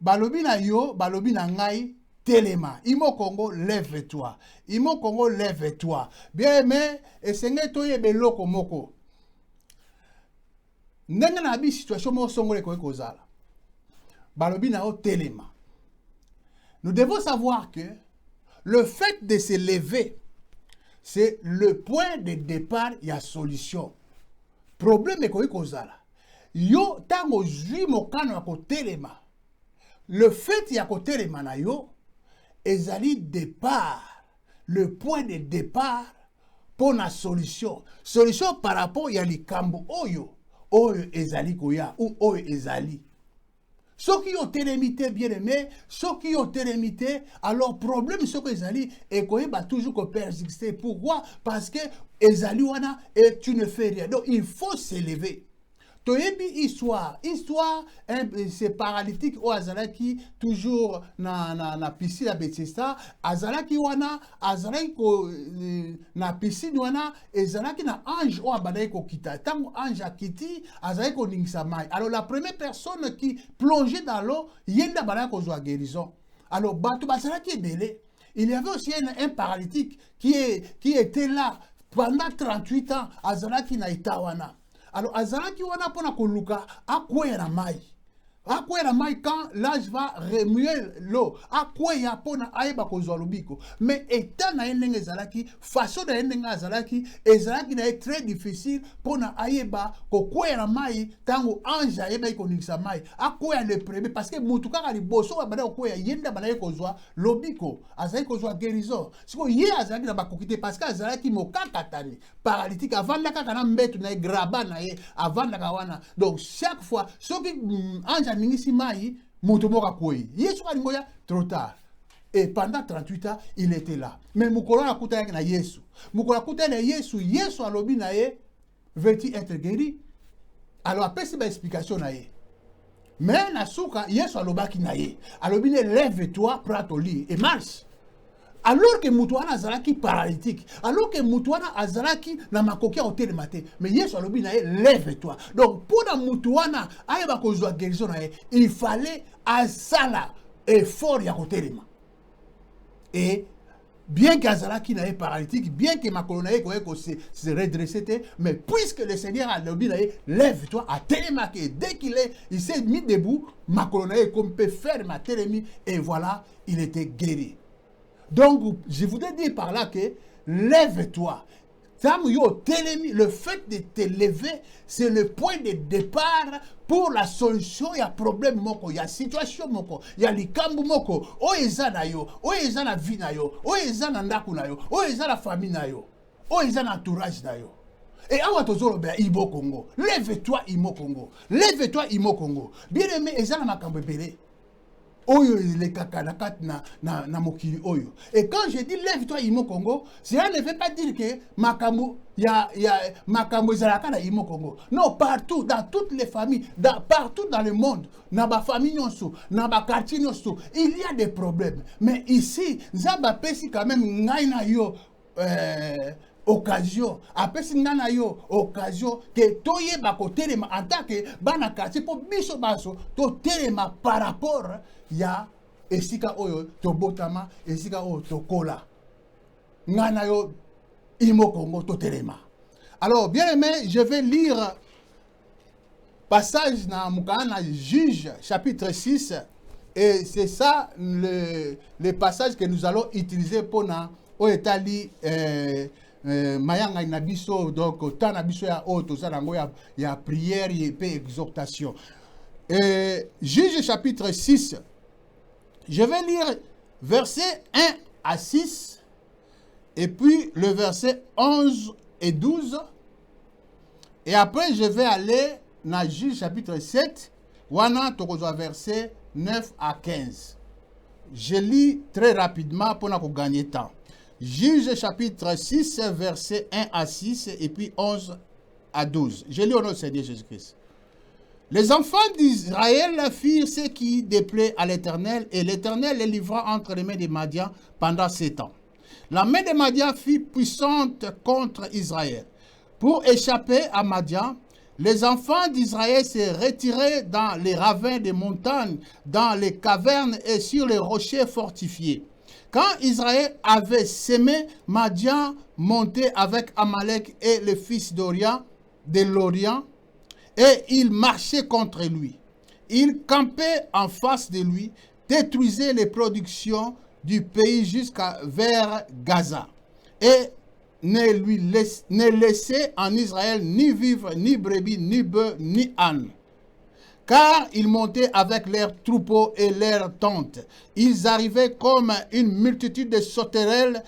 balobi na yo, balobi na ngai, Téléma. Imo Congo, lève-toi. Imo Congo, lève-toi. Bien aimé, et senge toye beloko moko. Ndenge na bi situation mo songole ko kozala. Balobi na o Téléma. Nous devons savoir que le fait de se lever, c'est le point de départ, il y a solution. Problème est ko kozala. Yo tango zui mokano ko Téléma. Le fait ya ko Téléma na yo ezali départ, le point de départ pour la solution. Solution par rapport à likambo oyo, oyo ezali koya ou oyo ezali. Ceux qui ont télémité bien aimé, ceux qui ont télémité, alors problème ce que ezali et koye va toujours que persister. Pourquoi? Parce que ezali wana et tu ne fais rien. Donc il faut s'élever. Toyebi histoire, c'est paralytique au azalaki toujours na piscine à Bethesda, azalaki wana, azalaki ko na piscine wana, azalaki na ange au abadai ko kita. Tant ange a kiti, azalaki ko ningisa mai. Alors la première personne qui plongeait dans l'eau, yenda badai ko zoa guérison. Alors batou bazalaki belé. Il y avait aussi un paralytique qui était là pendant 38 ans, azalaki na itawana. Alors, azalaki wana pona koluka akwera mai. Akwera mai quand l'âge va remuer l'eau. Akwera pona aeba kozwa lobiko. Mais étant na endenge zalaki, façon de endenge zalaki, ezalaki na très difficile pona aeba kokwera mai tango ange aeba ikoningisa mai. Akwera le premier parce que mutuka kali boso bada okwera yenda bana kozwa lobiko. Azalaki kozwa guérison. Siko ye azalaki na bakokite parce que azalaki mokakatani paralytique avant la kaka na mbetu na graba na ye avant la kawana. Donc chaque fois ce qui ange ningisi mai moto moka koi yesu kalingoya trop tard et pendant 38 ans il était là mais mukolo akuta na yesu mukolo akuta na yesu alobi na ye veut-il être guéri alors après c'est une explication na ye mais na suka yesu alobaki na ye alobi ne lève-toi prends ton lit et marche. Alors que Moutouana azalaki paralytique, alors que Moutouana azalaki na makoki au télématé, mais Yesu alobi na lève-toi. Donc pour la Moutouana ayeba kozwa guérison na il fallait asala effort ya kotelema. Et bien qu'azalaki na paralytique, bien que makolo na ko se redresser, mais puisque le Seigneur a alobi na lève-toi à téléma que dès il s'est mis debout, makolo na comme peut faire ma télémi et voilà, il était guéri. Donc, je voudrais dire par là que lève-toi. Le fait de te lever, c'est le point de départ pour la solution. Il y a problème, il y a situation, il y a likambu, il y a la vie, il y a la famille, il y a l'entourage. Et awa tozolo be Ibo Congo. Lève-toi, Imo Congo. Lève-toi, Imo Congo. Bien aimé, il y a la makambe belé. Oyo les kakanakat na mokili oyo. Et quand je dis lève-toi Imo Congo, cela ne veut pas dire que makambo ya makambo zalaka na Imo Congo. Non, partout dans toutes les familles, partout dans le monde, na ba famille nyonso, na ba quartier nyonso, il y a des problèmes. Mais ici, Zaba pesi quand même ngai na yo occasion apesi ngana yo occasion que toye bako telema en tant que bana quartier pour biso baso to telema par rapport ya esika oyo to botama esika oyo to kola ngana yo Imo Congo to telema. Alors bien aimé, je vais lire passage dans Mukana Juge chapitre 6 et c'est ça le passage que nous allons utiliser pour na o etali mayanga na biso donc tant na biso ya auto ça nango ya prière et pe exhortation. Juge chapitre 6. Je vais lire verset 1 à 6 et puis le verset 11 et 12 et après je vais aller dans Juge chapitre 7 wana tokozwa verset 9 à 15. Je lis très rapidement pour nous gagner temps. Juge chapitre 6, verset 1 à 6 et puis 11 à 12. Je lis au nom du Seigneur Jésus-Christ. Les enfants d'Israël firent ce qui déplaît à l'Éternel et l'Éternel les livra entre les mains des Madians pendant 7 ans. La main des Madians fut puissante contre Israël. Pour échapper à Madian, Les enfants d'Israël se retiraient dans les ravins des montagnes, dans les cavernes et sur les rochers fortifiés. Quand Israël avait sémé, Madian montait avec Amalek et les fils de l'Orient, et il marchait contre lui. Il campait en face de lui, détruisait les productions du pays jusqu'à vers Gaza, et ne laissait en Israël ni vivre, ni brebis, ni bœufs, ni ânes. Car ils montaient avec leurs troupeaux et leurs tentes. Ils arrivaient comme une multitude de sauterelles.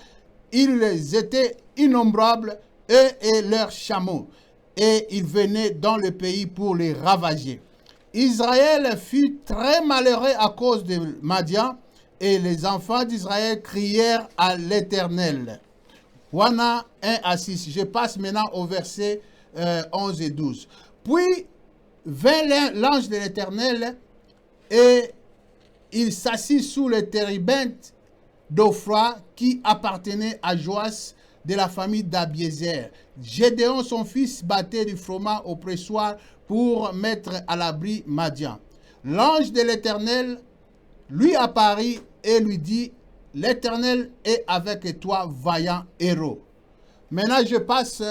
Ils étaient innombrables, eux et leurs chameaux. Et ils venaient dans le pays pour les ravager. Israël fut très malheureux à cause de Madian, et les enfants d'Israël crièrent à l'Éternel. Wana 1 à 6. Je passe maintenant au verset 11 et 12. Puis vint l'ange de l'Éternel et il s'assit sous le térébinthe d'Ophra qui appartenait à Joas de la famille d'Abiézer. Gédéon, son fils, battait du froment au pressoir pour mettre à l'abri Madian. L'ange de l'Éternel lui apparut et lui dit: l'Éternel est avec toi, vaillant héros. Maintenant, je passe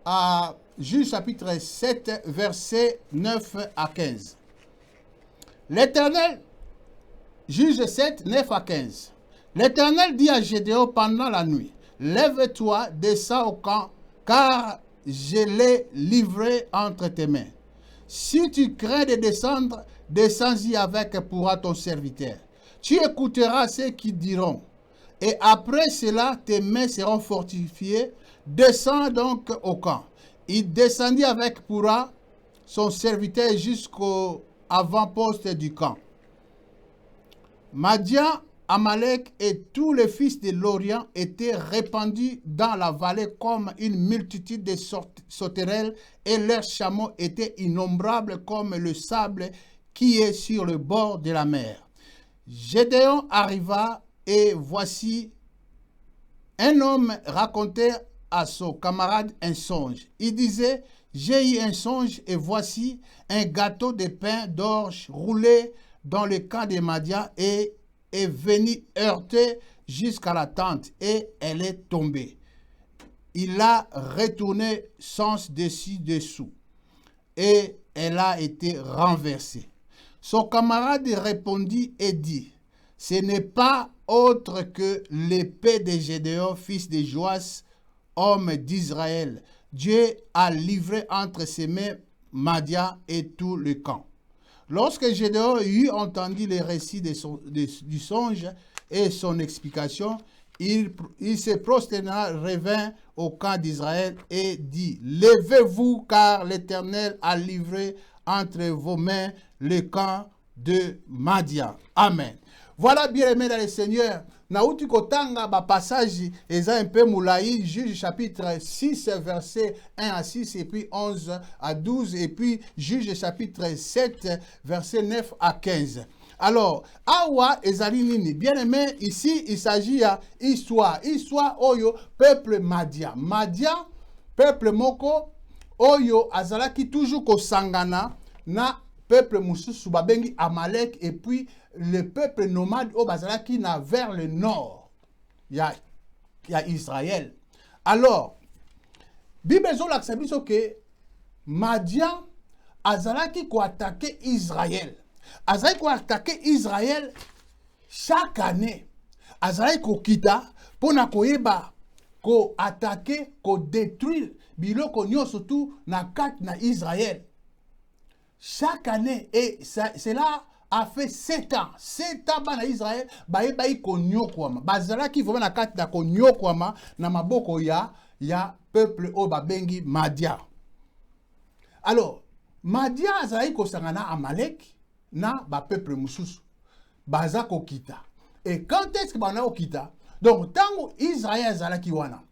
à Juge chapitre 7, versets 9 à 15. L'Éternel, Juge 7, 9 à 15. L'Éternel dit à Gédéon pendant la nuit: lève-toi, descends au camp, car je l'ai livré entre tes mains. Si tu crains de descendre, descends-y avec pourra ton serviteur. Tu écouteras ceux qui diront, et après cela, tes mains seront fortifiées. Descends donc au camp. Il descendit avec Pourra, son serviteur, jusqu'au avant-poste du camp. Madian, Amalek et tous les fils de l'Orient étaient répandus dans la vallée comme une multitude de sauterelles, et leurs chameaux étaient innombrables comme le sable qui est sur le bord de la mer. Gédéon arriva, et voici, un homme racontait à son camarade un songe. Il disait: j'ai eu un songe, et voici un gâteau de pain d'orge roulé dans le camp de Madian et est venu heurter jusqu'à la tente, et elle est tombée. Il a retourné sens dessus, et elle a été renversée. Son camarade répondit et dit: ce n'est pas autre que l'épée de Gédéon, fils de Joas, homme d'Israël. Dieu a livré entre ses mains Madian et tout le camp. Lorsque Gédéon eut entendu le récit du songe et son explication, il se prosterna, revint au camp d'Israël et dit: levez-vous, car l'Éternel a livré entre vos mains le camp de Madian. Amen. Voilà, bien aimé dans le Seigneur. Nauti kotanga ba passage eza un peu moulaï, Juge chapitre 6 verset 1 à 6 et puis 11 à 12 et puis Juge chapitre 7 verset 9 à 15. Alors, awa ezali nini? Bien aimé, ici il s'agit à histoire oyo peuple Madian. Madian, peuple moko oyo azalaki toujours kosangana na peuple mususu babengi Amalek, et puis le peuple nomade au bazalaki na vers le nord. Il y a Israël. Alors, Bible zolakisa biso ke Madian azalaki ko attaquer Israël. Azalaki ko attaquer Israël chaque année. Azalaki ko kita pona koyeba ko attaquer, ko détruire biloko nyonso tout na kati na Israël. Chaque année, et cela a fait 7 ans. 7 ans bana Israël, bayi konyokwama. Bazala ki voma na kati na konyokwama na maboko ya peuple o babengi Madian. Alors, Madian azali kosangana Amalek na ba peuple mususu. Baza kokita. Et quand est-ce que bana okita? Donc, tango Israël azalaki wana.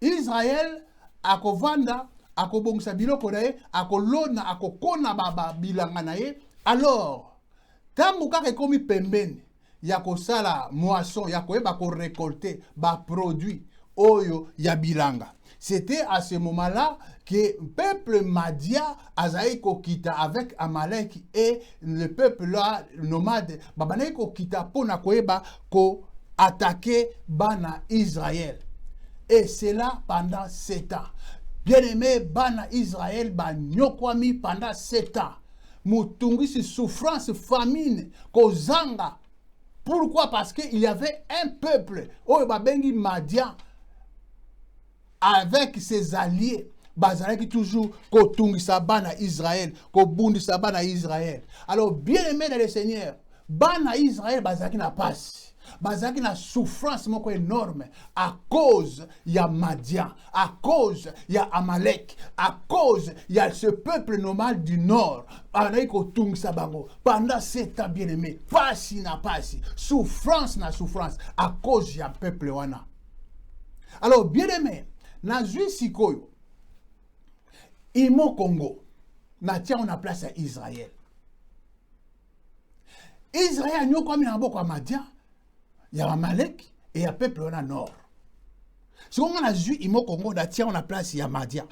Israël akovanda, akobongisa biloko na ye, akolona, akokona bilanga na ye. Alors, tango kaka ekomi pembeni ya kosala moisson, ya koyeba ko récolter ba produit oyo ya bilanga. C'était à ce moment-là que le peuple Madia Azaï Kokita avec Amalek et le peuple là, nomade, Babanaï Kokita pour Nakoeba ko attaquer Bana Israël. Et c'est là pendant 7 ans. Bien-aimé, Bana Israël, Banyokwami pendant 7 ans. Mutungi si souffrance, famine, Kozanga. Pourquoi? Parce qu'il y avait un peuple, Oyebabengi Madia, avec ses alliés, Bazaraki toujours, Kotungi Sabana Israël, Kobundi Sabana Israël. Alors, bien aimé dans le Seigneur, Bana Israël, Bazaraki n'a pas. Bazaraki na souffrance moko énorme à cause ya Madian, à cause ya Amalek, à cause ya ce peuple nomade du nord. Pendant 7 ans bien aimé, pasi na pasi, souffrance na souffrance à cause ya peuple wana. Alors bien aimé, na zui sikoyo, imo Congo, na tia on a place à Israël. Israël n'y a pas mis en boko à Madian. Il y a Amalek et il y a peuple au nord. Si on a vu Imo Congo, on a place, il y a Madia.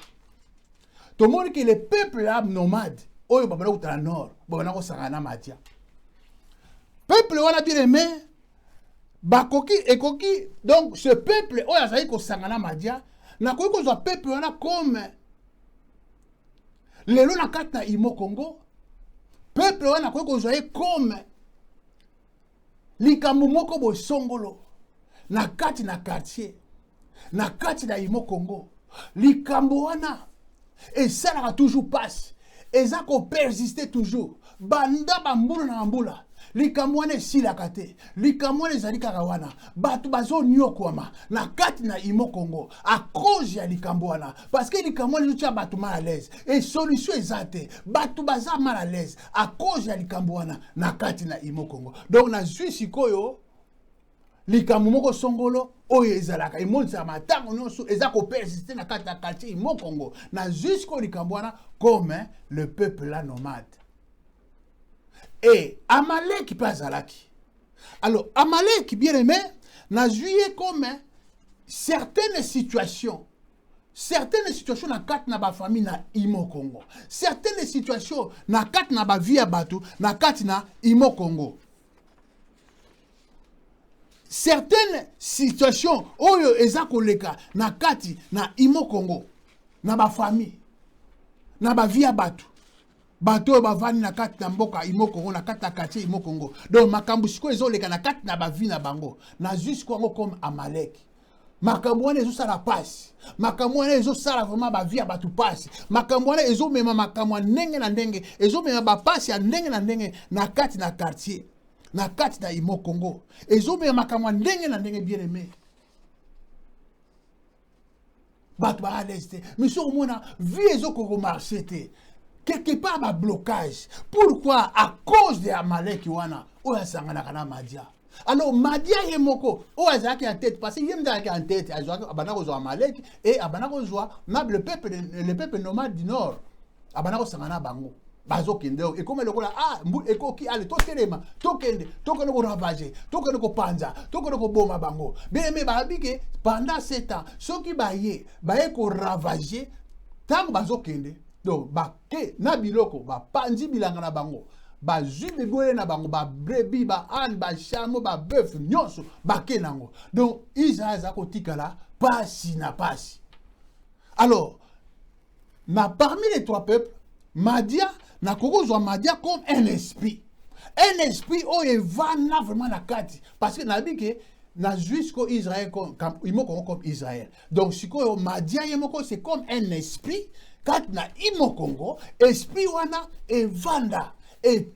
Tout le monde qui est le peuple là, nomade, au nord, Madia. Peuple on a bien aimé, Bakoki et Koki, donc ce peuple, on a dit qu'on s'angana Madia, n'a pas qu'on soit peuple on a comme les lois na carte na Imo Congo, peuple on a qu'on soit comme likambo moko bo songolo na kati na quartier na kati na Imo Congo likambo wana esalaka toujours passe eza ko persister toujours banda bambula na mbula likambo wana esilaka te likambo wana ezali kaka wana bato bazonyokwama na kati na Imo Congo à cause ya likambo wana parce que likambo wana ezotia bato mal à l'aise et solution eza te bato baza mal à l'aise à cause ya likambo wana na kati na Imo Congo. Donc na zwi sikoyo likambo moko songolo oyo ezalaka emonisa matango nyonso eza ko persister na kati na quartier Imo Congo na zwi sikoyo likambo wana comme le peuple là nomade. Et Amalek Pazalaki. Alors, Amalek, bien aimé, n'a joué comme certaines situations na kat na ba famille na Imo Congo. Certaines situations na kat na ba vie batu na kat na Imo Congo. Certaines situations oyo ezakoleka na kati na Imo Congo na ba famille na ba vie batu. Bato bavani na kati na mboka Imo Congo na kati na quartier Imo Congo. Donc makambu siko ezoleka na kati na bavi na bango. Na jusqu'au comme Amalek. Makambu wana ezosala passe. Makambu wana ezosala vraiment bavi ya batu passe. Makambu wana ezomema makambu ndenge na ndenge, ezomema ba passe ya ndenge na ndenge na kati na quartier. Na kati na Imo Congo. Ezomema makambu ndenge na ndenge bien aimé. Bato ba à l'est. Mais sur mona vie ezoko marcher te. Quelque part, un blocage. Pourquoi? À cause de Amalek wana, oya sangana kana Madia. Alors Madia yemoko, oya zaki en tête parce qu'il yem zaki en tête, abanako zo Amalek et abanako zo le peuple nomade du nord. Abanako sangana bango. Bazo kende et comme le kola eko ki ale to telema, to kende, to kono ko ravager, to kono ko panza, to kono ko boma bango. Mais ba bike pendant 7 ans, ceux qui baye ko ravager tant bazo kende. Donc, ke na biloko, panzi bilanga na bango, zui beboye na bango, brebi, ane, chamo, bœuf, nyonso, ke nango. Donc, Israël zako tikala, pasi na pasi. Alors, parmi les 3 peuples, Madia, na kokozwa Madia comme un esprit. Un esprit, va na vraiment na kati. Parce que na bike, na jusqu'au Israël, comme Israël. Donc, siko Madia yemoko, c'est comme un esprit. Quand na Imo Congo, esprit wana et vanda et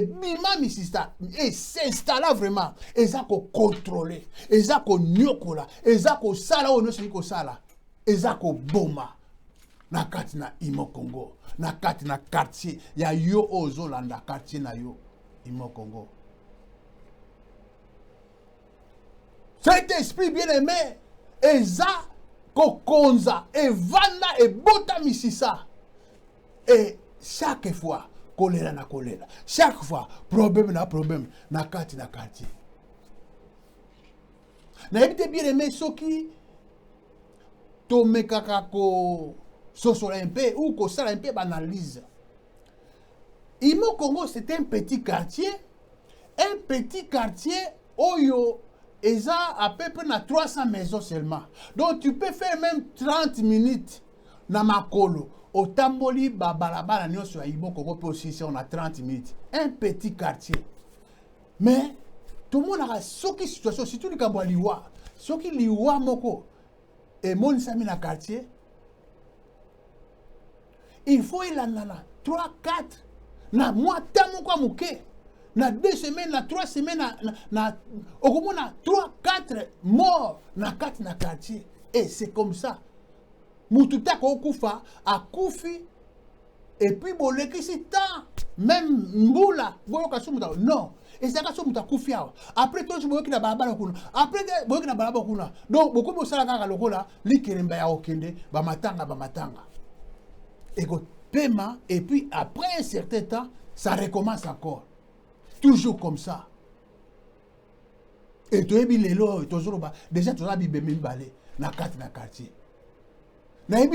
bima misista et s'installa vraiment et ça ko contrôler et ça ko nyokola et ça ko sala ono siko sala et ça ko boma na kati na Imo Congo na kati na quartier ya yo ozolanda quartier na yo Imo Congo. Cet esprit bien aimé et ça kokonza et vanda et bota misisa et chaque fois kolera na kolera chaque fois problème na kati na quartier na ebite bien aimé soki tomekaka ko sosola un peu ou ko sala un peu banalise. Imo Congo, c'est un petit quartier oyo eza à peu près na 300 maisons seulement. Donc tu peux faire même 30 minutes na makolo. Au Tamboli, balabala nyonso ya Imo Congo peut aussi on a 30 minutes. Un petit quartier. Mais tout le monde a soki situation, surtout les Kambwa liwa. Soki liwa moko et mon sami na quartier. Il faut il en a 3 4 na mois tamo kwa muke. Na 2 semaines, na 3 semaines, na 3 4 morts na 4 na quartier. Et c'est comme ça. Mututa ko kufa akufi et puis boleki si temps même mbula boyo kasumuta non et ça kasumuta kufi awa après toi je boyo na balabala kuna après boyo na balabala kuna donc beaucoup de sala kaka lokola likeremba ya okende ba matanga et ko paiement et puis après un certain temps ça recommence encore toujours comme ça et toi ebi lelo toujours ba déjà tu as bibembe balé na quartier. Mais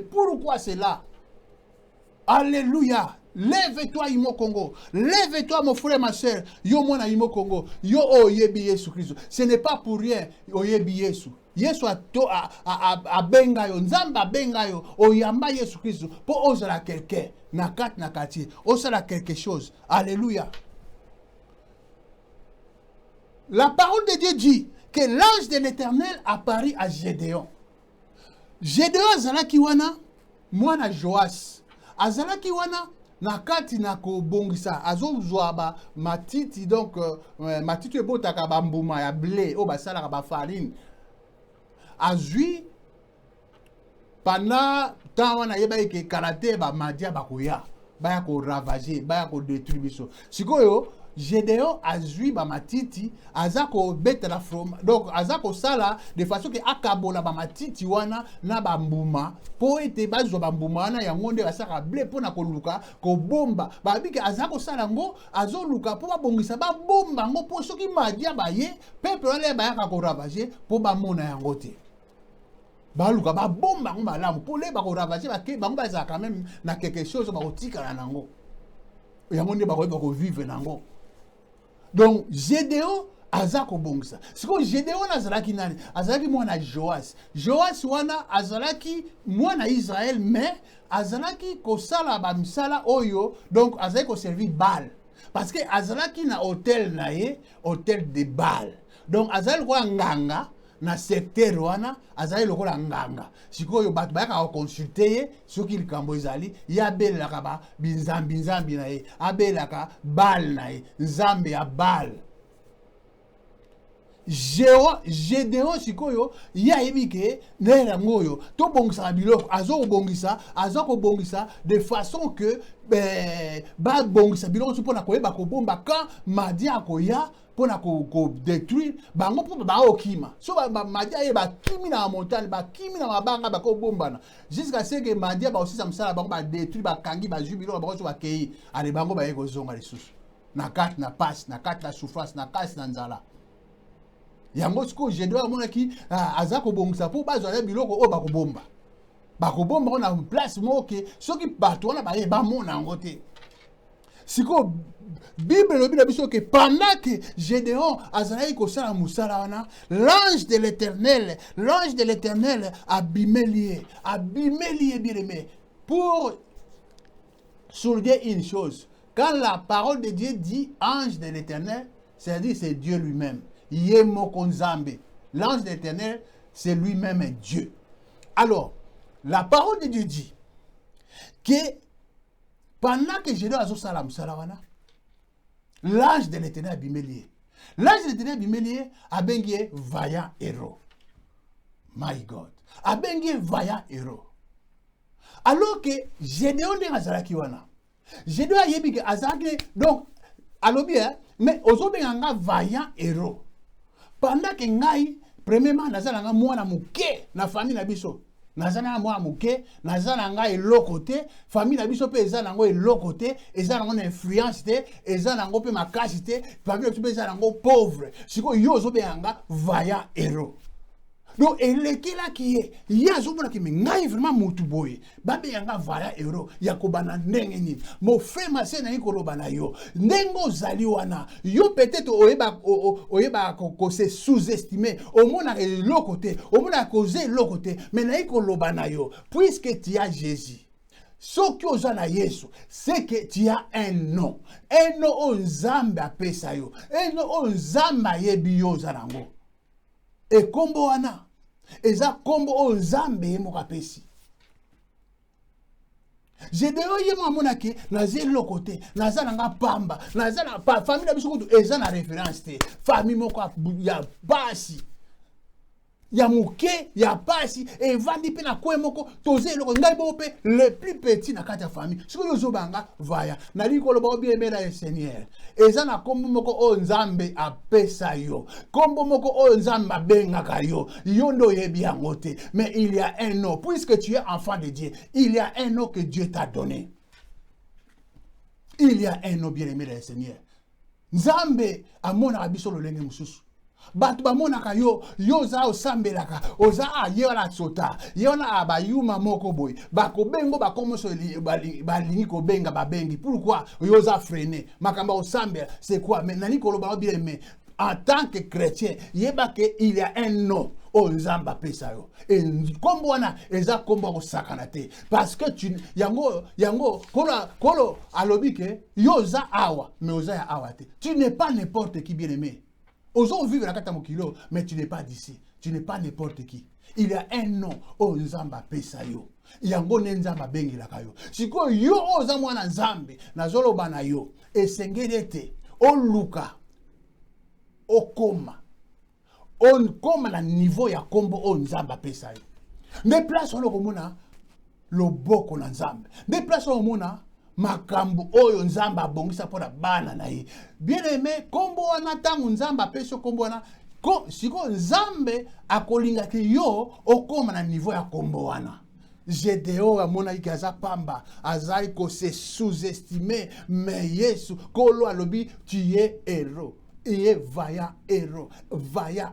pourquoi c'est là? Alléluia. Lève-toi, Imo Congo. Lève-toi, mon frère, ma soeur. Yo, mon Imo Congo. Yo, oh, yebi Yesu Christ. Ce n'est pas pour rien. Oh, yebi Yesu. Yesu a benga yo. Nzamba benga yo. Oh, yamba Yesu Christ. Pour osala quelqu'un. Nakat nakati. Osala quelque chose. Alléluia. La parole de Dieu dit que l'ange de l'Éternel apparut à Gédéon. Gédéon azalaki wana mwana Joas. Azalaki wana nakati nako bongisa azozwa ba matiti donc matiti ebotaka ba mbuma ya blé o basala ba farine. Azui pendant temps wana yeba ke karaté ba madia bakoya baya ko ravager baya ko détruire biso. Sikoyo Gédéon a zui ba matiti azako beta la from donc azako sala de façon que akabola ba matiti wana na ba mbuma po ete bazo ba mbuma wana ya ngonde basaka blé pona ko luka ko bomba ba biki azako sala ngo azo luka po ba bongisa ba bomba ngo po soki madia ba ye peuple wale ba yaka ko ravager po ba mona yango te ba luka ba bomba ngo malamu po le ba ko ravager ba ke ba ngo za quand même na quelque chose ba ko tika na ngo yango nde ba ko vivre nango. Donc, Gédéon, azako bongsa. Siko Gédéon azalaki nani? Azalaki mwana Joas. Joas wana azalaki mwana Israël, mais azalaki kosala ba misala oyo, donc azalaki ko servir Baal. Parce que azalaki na hôtel na ye, hôtel de Baal. Donc azalaki kwa nganga na secteur wana, azalaki lokola nganga. Siko yo bat bayaka ko consulter ye, soki likambo ezali, ya belaka ba binzambi na ye, abelaka Baal na ye, nzambe ya Baal. Gédéon sikoyo ya ebike nera ngoyo to bongisa biloko azo bongisa de façon que ba bongisa biloko so pona koyeba ko bomba quand madia koya pona ko détruire bango po ba okima so ba madia ye ba kimi na montagne ba kimi na mabanga ba ko bombana jusqu'à ce que madia ba aussi ça msala bango ba détruire ba kangi ba jubilo ba so ba kei ale bango ba yeko zonga lisusu na kat na passe na kat na souffrance na kasi na nzala. Yango siko Gédéon amonaki azako bongisa po bazwa biloko o bakobomba on a une place moke soki bato wana baye ba mona yango te. Siko Bible lobi na biso que pendant que Gédéon azalaki kosala musala wana l'ange de l'Éternel abimait lié bien aimé pour souligner une chose. Quand la parole de Dieu dit ange de l'Éternel, c'est-à-dire c'est Dieu lui-même. L'ange de l'Éternel, c'est lui-même Dieu. Alors, la parole de Dieu dit que pendant que Gédéon a salam salawana, l'ange de l'Éternel a bimelié. L'ange de l'Éternel a bimelié a bengié vaillant héros. My God. A bengié vaillant héros. Alors que Gédéon n'est pas wana. Gédéon a yebi que azaki donc alors bien mais ozobenga vaillant héros. Pendant que ngai premièrement nazala nga mwana muke na famille na biso nazala mwana muke nazala nga eloko te famille na biso pe ezala ngo eloko te ezala ngo influence te ezala ngo pe makasi te famille na biso pe ezala ngo pauvre siko yo ozobenga vaillant héros. Donc, elle est là qui est. Il y a un qui me vraiment moutuboy. Babi yanga vaya euro. Yakobana nengeni. Mo frère ma sœur na yikolobana yo. Nengo zali wana. Yo peut-être oyeba ko se sous-estimer. Au moins l'autre côté. Au moins causé l'autre côté. Mais na yikolobana yo. Puisque tu as Jésus. Ce que tu as Yesu, c'est que tu as un nom. Un nom on zamba pesa yo. Un nom on zamba yebi yo zarango. Et kombo wana. Eza kombo on zambe mo kapesi. J'ai de yo yema monaki naze lo côté, naza nanga pamba, naza na famille na biso kutu eza na référence te. Famille moko ya basi. Ya muke, ya pasi, et vandi pe na kwe moko, toze loko, ngai bo pe, le plus petit na kati ya famille. Siko yo zobanga, vaya. Na li kolo ba obi eme la Seigneur. Eza na kombo moko o nzambe apesa yo. Kombo moko o nzambe abengaka yo. Yo ndo yebi yango te. Mais il y a un nom. Puisque tu es enfant de Dieu, il y a un nom que Dieu t'a donné. Il y a un nom bien aimé la Seigneur. Nzambe amona abiso lo lenge mususu. Batu bamonaka yo za osambelaka oza yo la tsota yo na abayuma moko boy bakobengo bakomoso balingi kobenga babengi pourquoi yo za freiner makamba osambela c'est quoi mais nani koloba bien mais en tant que chrétien yeba que il y a un nom o nzamba pesa yo et kombo wana eza kombo ko sakana te parce que tu yango kolo alobi ke yo za awa mais oza ya awa te tu n'es pas n'importe qui bien aimé. Osons vivre la kata mokilo, mais tu n'es pas d'ici. Tu n'es pas n'importe qui. Il y a un nom, oh Nzamba Pesayo. Yango Nzamba Bengi la kayo. Siko yo ozamwa na Nzambe, na zolo bana yo. Et sengerete, o luka, o koma. On koma na niveau ya kombo o Nzamba Pesayo. Ne place on komona lo boko na Nzambe. Ne place on mona makambu oyo nzamba abongisa pona bana na ye. Bien aimé, kombo wana tangu nzamba peso kombo wana siko nzambe akolinga ki yo okoma na niveau ya kombo wana. Gédéon amona iki aza pamba azali ko se sous-estimer mais Yesu kolo alobi tu es héros. Iye vaya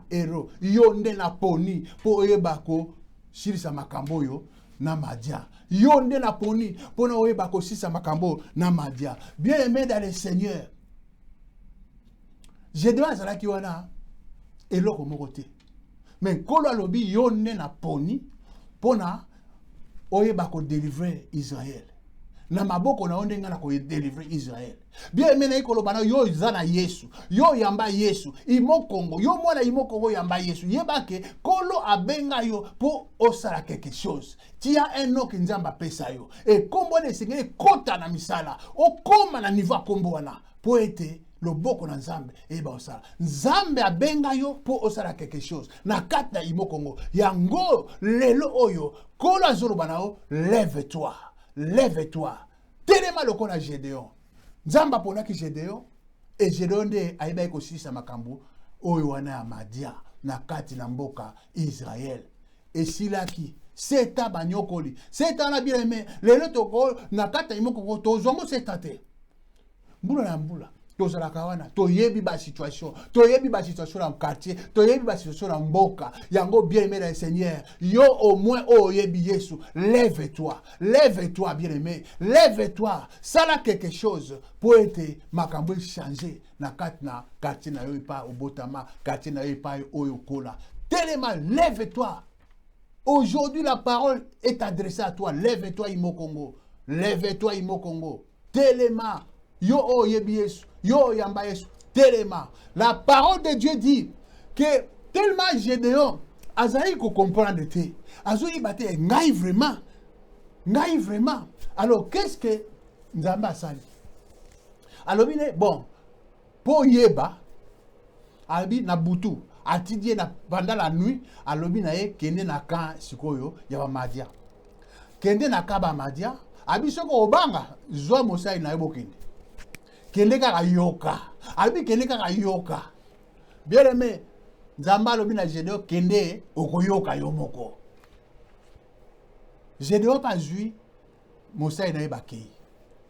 héros yo nde na poni po oyebako shirisa makambo yo na madia. Yo nde na poni pona oyeba ko sisa makambo na madia. Bien aimé dans le Seigneur. Gédéon azalaki wana eloko moko te. Mais kolo alobi yo nde na poni pona oyeba ko délivrer Israël. Na maboko na onde ngana ko délivrer Israël. Bien aimé na ikolo bana yo zana Yesu. Yo yamba Yesu. Imo Kongo. Yo mwana imo Kongo yamba Yesu. Yebake kolo abenga yo pour osala quelque chose. Tia un nom ki nzamba pesa yo. Et kombo ne sengeli kota na misala. Okoma na niveau kombo wana. Po ete loboko na nzambe eba osala. Nzambe abenga yo pour osala quelque chose. Na kata imo Kongo. Yango lelo oyo kolo azolo bana o lève-toi. Lève-toi. Telema lokola Gédéon. Nzamba pona ki Gédéon. Et Gédéon de aiba ekosisa makambo oyo wana ya madia na kati na mboka Israël. Et silaki seta banyokoli. Seta na bien aimé. Lelo toko na kata imoko tozongo seta te. Mbula na mbula. Tozala kawana, toyebi ba situation dans le quartier, toyebi ba situation dans mboka. Yango bien aimé le Seigneur. Yo au moins oh yebi Yesu, lève-toi bien aimé, lève-toi. Sala quelque chose pour être makambo changer na katna quartier na yo pa obotama, quartier na yo pa oyokola. Tellement lève-toi. Aujourd'hui la parole est adressée à toi. Lève-toi Imo Congo. Lève-toi Imo Congo. Tellement yo oh yebi Yesu. Yo yamba Yesu, tellement. La parole de Dieu dit que tellement Gédéon azaï ko comprendre te. Azoui bate ngai vraiment. Alors qu'est-ce que Nzamba sali? Alors bon, po yeba albi na butu, atidie na pendant la nuit, alobi na ye kende na kan sikoyo ya ba madia. Kende na kaba madia, abi soko obanga zwa mosai na yebo kende. Kende kaka yoka. Albi kende kaka yoka. Bien aimé, Nzamba lobi na Gédéon kende okoyoka yo moko. Gédéon pas zui Mosai na bakei.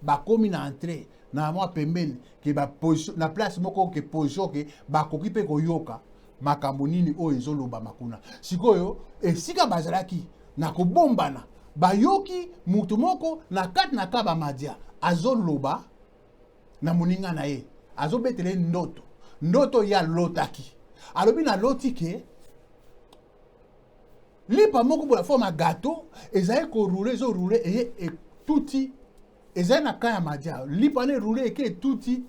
Ba komi na entrée na moi pembeni ke ba position na place moko ke position ke ba koki pe koyoka. makambo nini oyo ezolobama kuna. Sikoyo esika bazalaki na kobombana bayoki mutu moko na kati na kaba madia azoloba na moninga na ye azobetele ndoto ya lotaki alobi na loti ke lipa moko pour la forme gâteau ezali ko rouler zo rouler et tuti ezali na kaya madia lipa ne rouler ke tuti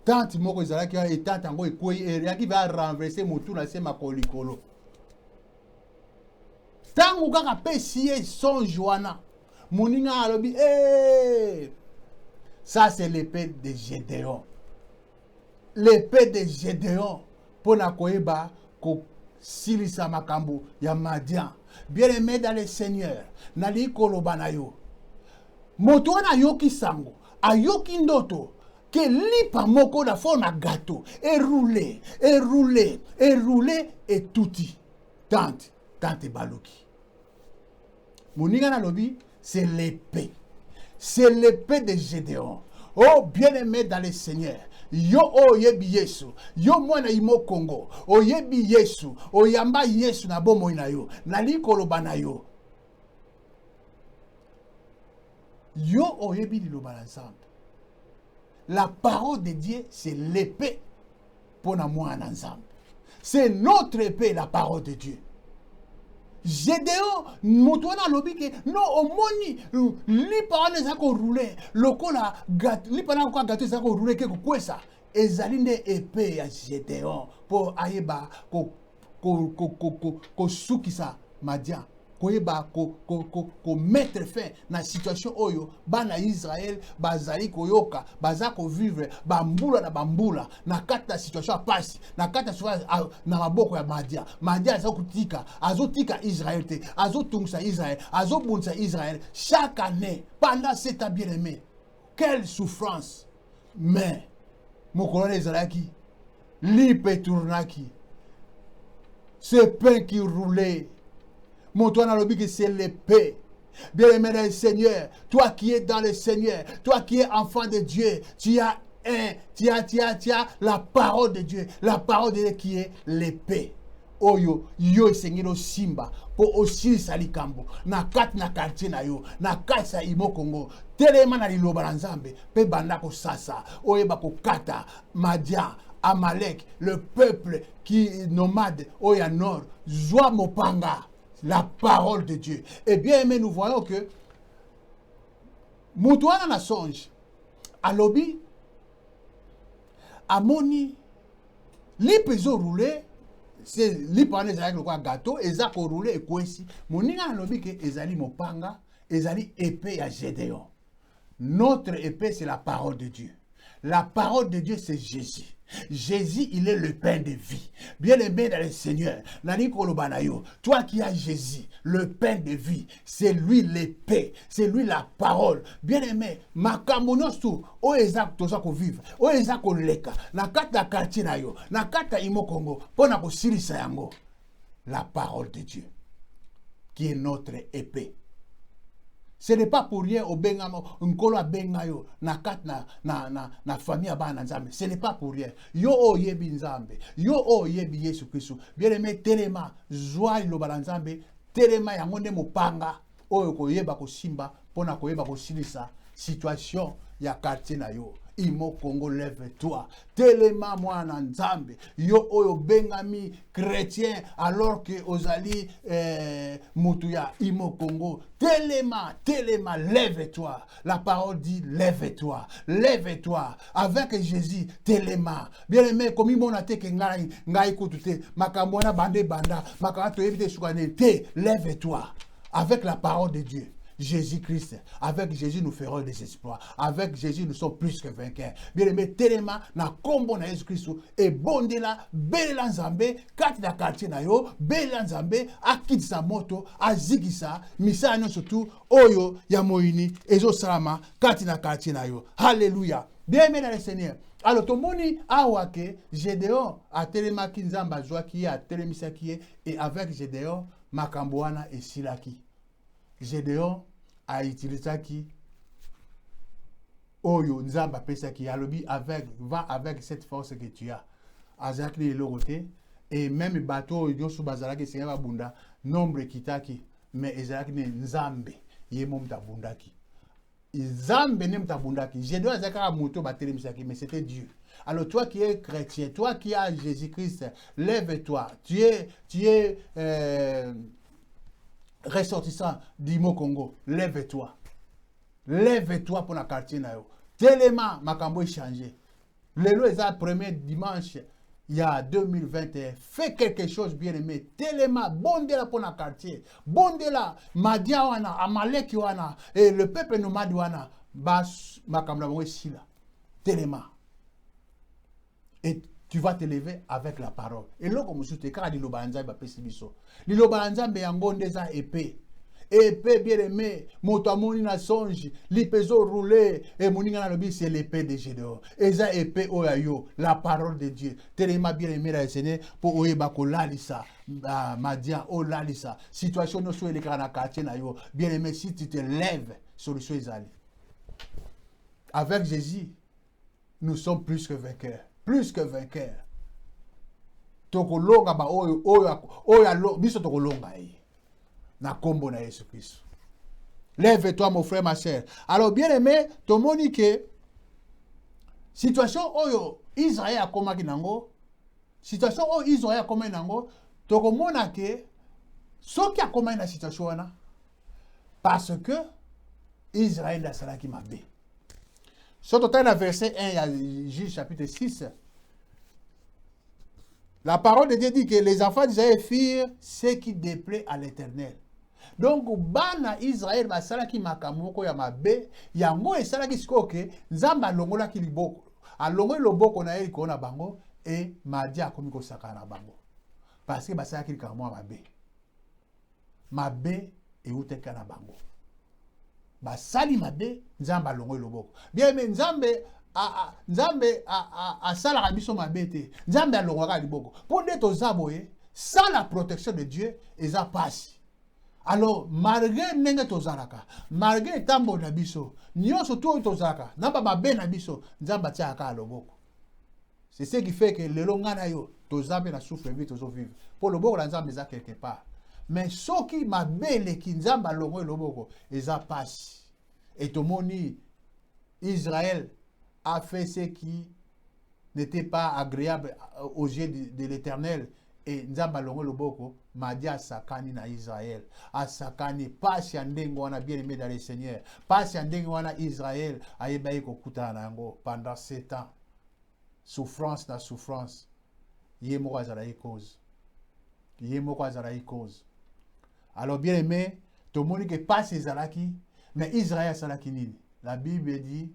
tante moko ezalaki et tante ngo ekoyi eriaki va renverser mutu na se makolikolo tango kaka pesie son joana moninga alobi ça c'est l'épée de Gédéon. L'épée de Gédéon pour na koeba ko silisa makambo ya Madian. Bien aimé dans le Seigneur, nali koloba na yo. Moto na yoki sango, ayoki ndoto ke lipa moko na forme gâteau et roulé et touti. Tante baloki. Moninga na lobi, c'est l'épée. C'est l'épée de Gédéon. Oh, bien-aimé dans le Seigneur. Yo yebi Yesu. Yo mwana imo Congo. O yebi Yesu. O yamba Yesu na bomo ina yo. Nali koloba na yo. Yo yebi di loba ensemble. La parole de Dieu, c'est l'épée pour na mwana ensemble. C'est notre épée, la parole de Dieu. Gédéon, moutouana lobi ke non omoni li parole za ko rouler lokola gâteau li parole ko gâteau za ko rouler ke ko kwesa ezali nde épée ya Gédéon pour ayeba ko sukisa madia koyeba ko mettre fin na situation oyo bana Israël bazali koyoka bazako vivre bambula na kata situation passe na kata na maboko ya madia azokutika azotika Israël te azotungsa Israël azobunsa Israël chaque année pendant cet ans bien aimé quelle souffrance mais mon colonel Zalaki lipe tournaki ce pain qui roulait. Mon toi dans le but que c'est l'épée. Bien-aimé dans le Seigneur, toi qui es dans le Seigneur, toi qui es enfant de Dieu, tu as la parole de Dieu. La parole de Dieu qui est l'épée. Oyo, yo sengiro simba, po aussi salikambo, na kat na quartier na yo, na kasa imo Congo, telema na liloba na Nzambe, pe banda ko sasa, oyeba ko kata, Madia, Amalek, le peuple qui est nomade, oya nord, Zwa Mopanga. La parole de Dieu. Eh bien, mais nous voyons que Moutouana na songe, à lobby, à moni, les pesos roulés, c'est les panais avec le gâteau, et ça roulé et quoi ici. Moninga na lobby que ezali mopanga, ezali épée à Gédéon. Notre épée, c'est la parole de Dieu. La parole de Dieu, c'est Jésus. Jésus, il est le pain de vie. Bien-aimé dans le Seigneur, toi qui as Jésus, le pain de vie, c'est lui l'épée, c'est lui la parole. Bien-aimé, makamonosu, o ezak toza ko vivre, o ezak ko leka, na kata quartier na yo, na kata imo Congo, pona ko silisa yango. La parole de Dieu, qui est notre épée. Ce n'est pas pour rien au Bengamo, nkolo a bengayo na kat na famille abana nzambe. Ce n'est pas pour rien. Yo o yebi nzambe. Yo o yebi Yesu Kristo. Bien aimé telema joie lo balanzambe, telema yangonde mopanga oyo ko yeba ko simba pona ko yeba ko silisa situation ya quartier na yo. Imo Congo, lève-toi. Telema mwana nzambe. Yo oyo bengami chrétien alors que ozali mutuya Imo Congo. Telema, lève-toi. La parole dit lève-toi. Lève-toi. Avec Jésus, telema. Bien aimé, comme il m'a dit que ngai kutute, makamwana bande banda, makamato evite sukane te, lève-toi. Avec la parole de Dieu. Jésus-Christ. Avec Jésus, nous ferons des exploits. Avec Jésus, nous sommes plus que vainqueurs. Bien aimé, tellement, na kombo na Jésus-Christ, et bondela, belela nzambe, kati na quartier na yo, belela nzambe, akitisa moto, azikisa, misa nyo surtout, oyo, ya moini, ezo salama, kati na quartier na yo. Alléluia. Bien aimé dans le Seigneur. Alors, tout le monde a ouaké, Gédéon, a telema ki nzamba joa ki a telemisa ki et avec Gédéon, makamboana et silaki. Gédéon a utilisé qui Oyo Nzamba pesa qui alobi va avec cette force que tu as. Azak ni logote Et même bateau yo sous bazalaki seigneur babunda nombre kitaki mais ezalaki ne nzambe ye mom tabundaki nzambe ne mtabundaki j'ai dois zakara moto batelemisaki mais c'était Dieu. Alors toi qui es chrétien, toi qui as Jésus-Christ, lève-toi. Tu es ressortissant d'Imo Congo, lève-toi. Lève-toi pour la quartier na yo. Tellement makambo changé. Lelo est le premier dimanche il y a 2021. Fais quelque chose bien aimé. Tellement bonde la pour la quartier. Bonde la Madia wana, Amalek wana et le peuple nomade wana bas makambo sila. Tellement. Et tu vas te lever avec la parole. Et là, comme je te dis, liloba nzambe apesibiso. Liloba nzambe yango ndeza épée. Épée bien aimé, moto amoni na songe, lipezo roulé, et moninga na lobi c'est l'épée de Gédéon. Eza épée oyayo, la parole de Dieu. Tellement bien aimé la Seigneur pour oyeba ko lalisa, madia o lalisa. Situation no so elekara na quartier na yo. Bien aimé, si tu te lèves, solution ezali. Avec Jésus, nous sommes plus que vainqueurs. Plus que vainqueurs. Tokolonga ba oyo biso tokolonga na kombo na Jésus Christ. Lève-toi mon frère ma sœur. Alors bien aimé, tomoni ke situation oyo Israël a komaki nango, situation oyo Israël a komaki nango, tokomona ke soki a komaki na situation wana parce que Israël a salaki mabe. Sur total dans verset 1, il y a Juge chapitre 6. La parole de Dieu dit que les enfants d'Israël firent ce qui déplaît à l'Éternel. Donc, bana Israël basalaki makamoko ya mabe, yango esalaki sikoke, nzamba longola ki liboko. Alongoli loboko na ye ko na bango et madia akomi ko sakana bango. Parce que basalaki likambo mabe. Mabe e uteka na bango. Basali mabe nzamba longoyi loboko. Bien mais nzambe a sala biso mabe te. Nzambe alongwaka liboko. Pour d'être zaboye, sans la protection de Dieu, eza passe. Alors malgré nenge tozalaka, malgré tambo na biso, nyonso to tozalaka, namba mabe na biso, nzamba tia aka loboko. C'est ce qui fait que le longana yo tozambe na souffle vite tozo vivre. Pour loboko la nzambe eza quelque part. Mais ce qui m'a belle qui nzamba longo loboko, eza passe. Et tomoni Israël a fait ce qui n'était pas agréable aux yeux de l'Éternel. Et nzamba longo loboko, madia sakani na Israël. A sakani passe yandengo wana bien aimé dans le Seigneur. Passe yandengo wana Israël ayebaye kokuta nango pendant 7 ans. Souffrance na souffrance. Yemo azalayi cause. Yemo azalayi cause. Alors bien aimé, tout le monde qui passe Zalaki, mais Israël Salaki nini. La Bible dit,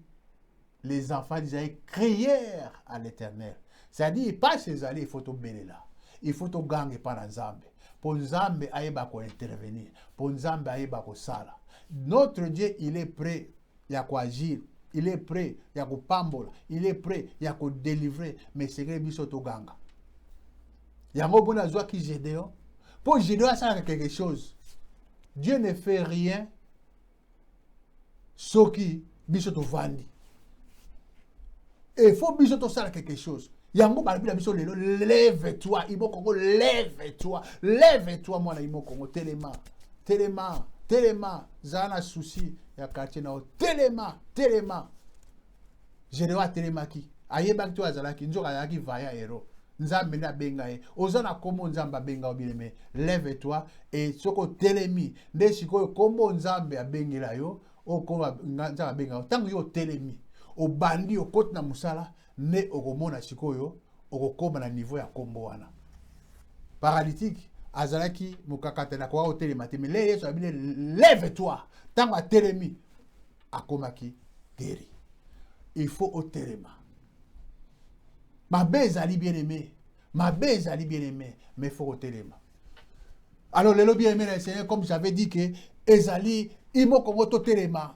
les enfants d'Israël crièrent à l'Éternel. C'est-à-dire, il passe Zalaki, il faut tout béler là. Il faut tout gagner par Nzambe. Pour Nzambe, aïeba ko intervenir. Pour Nzambe, aïeba ko sala. Notre Dieu, il est prêt, il y a quoi agir. Il est prêt, il y a quoi pambola. Il est prêt, il y a quoi délivrer. Mais c'est que biso to ganga. Il y a un bon azwa qui Gédéon. Pour Gédéon, ça a quelque chose. Dieu ne fait rien ce qui bisoto vandi. Et il faut bisoto ça quelque chose. Yango balbila biso lelo lève-toi, Imo Congo lève-toi. Lève-toi moi na Imo Congo tellement. Zana souci ya quartier na tellement. Gédéon tellement ki. Ayeba ki to azalaki njoka yaki vaya hero. Nzambe na benga e ozana komo nzamba benga obileme lève-toi et soko telemi nde sikoyo kombo nzambe abengela yo okoma nzamba benga tango yo telemi obandi okoti na musala ne okomona sikoyo okokoma na niveau ya kombo wana paralytique azalaki mukakata na kwa otelema te mais le Yesu abile lève-toi tango atelemi akomaki guéri. Il faut otelema. Ma belle ali bien aimé, mais il faut otelema. Alors, le bien aimé, Seigneur, comme j'avais dit que Ezali, Imo Congo, totelema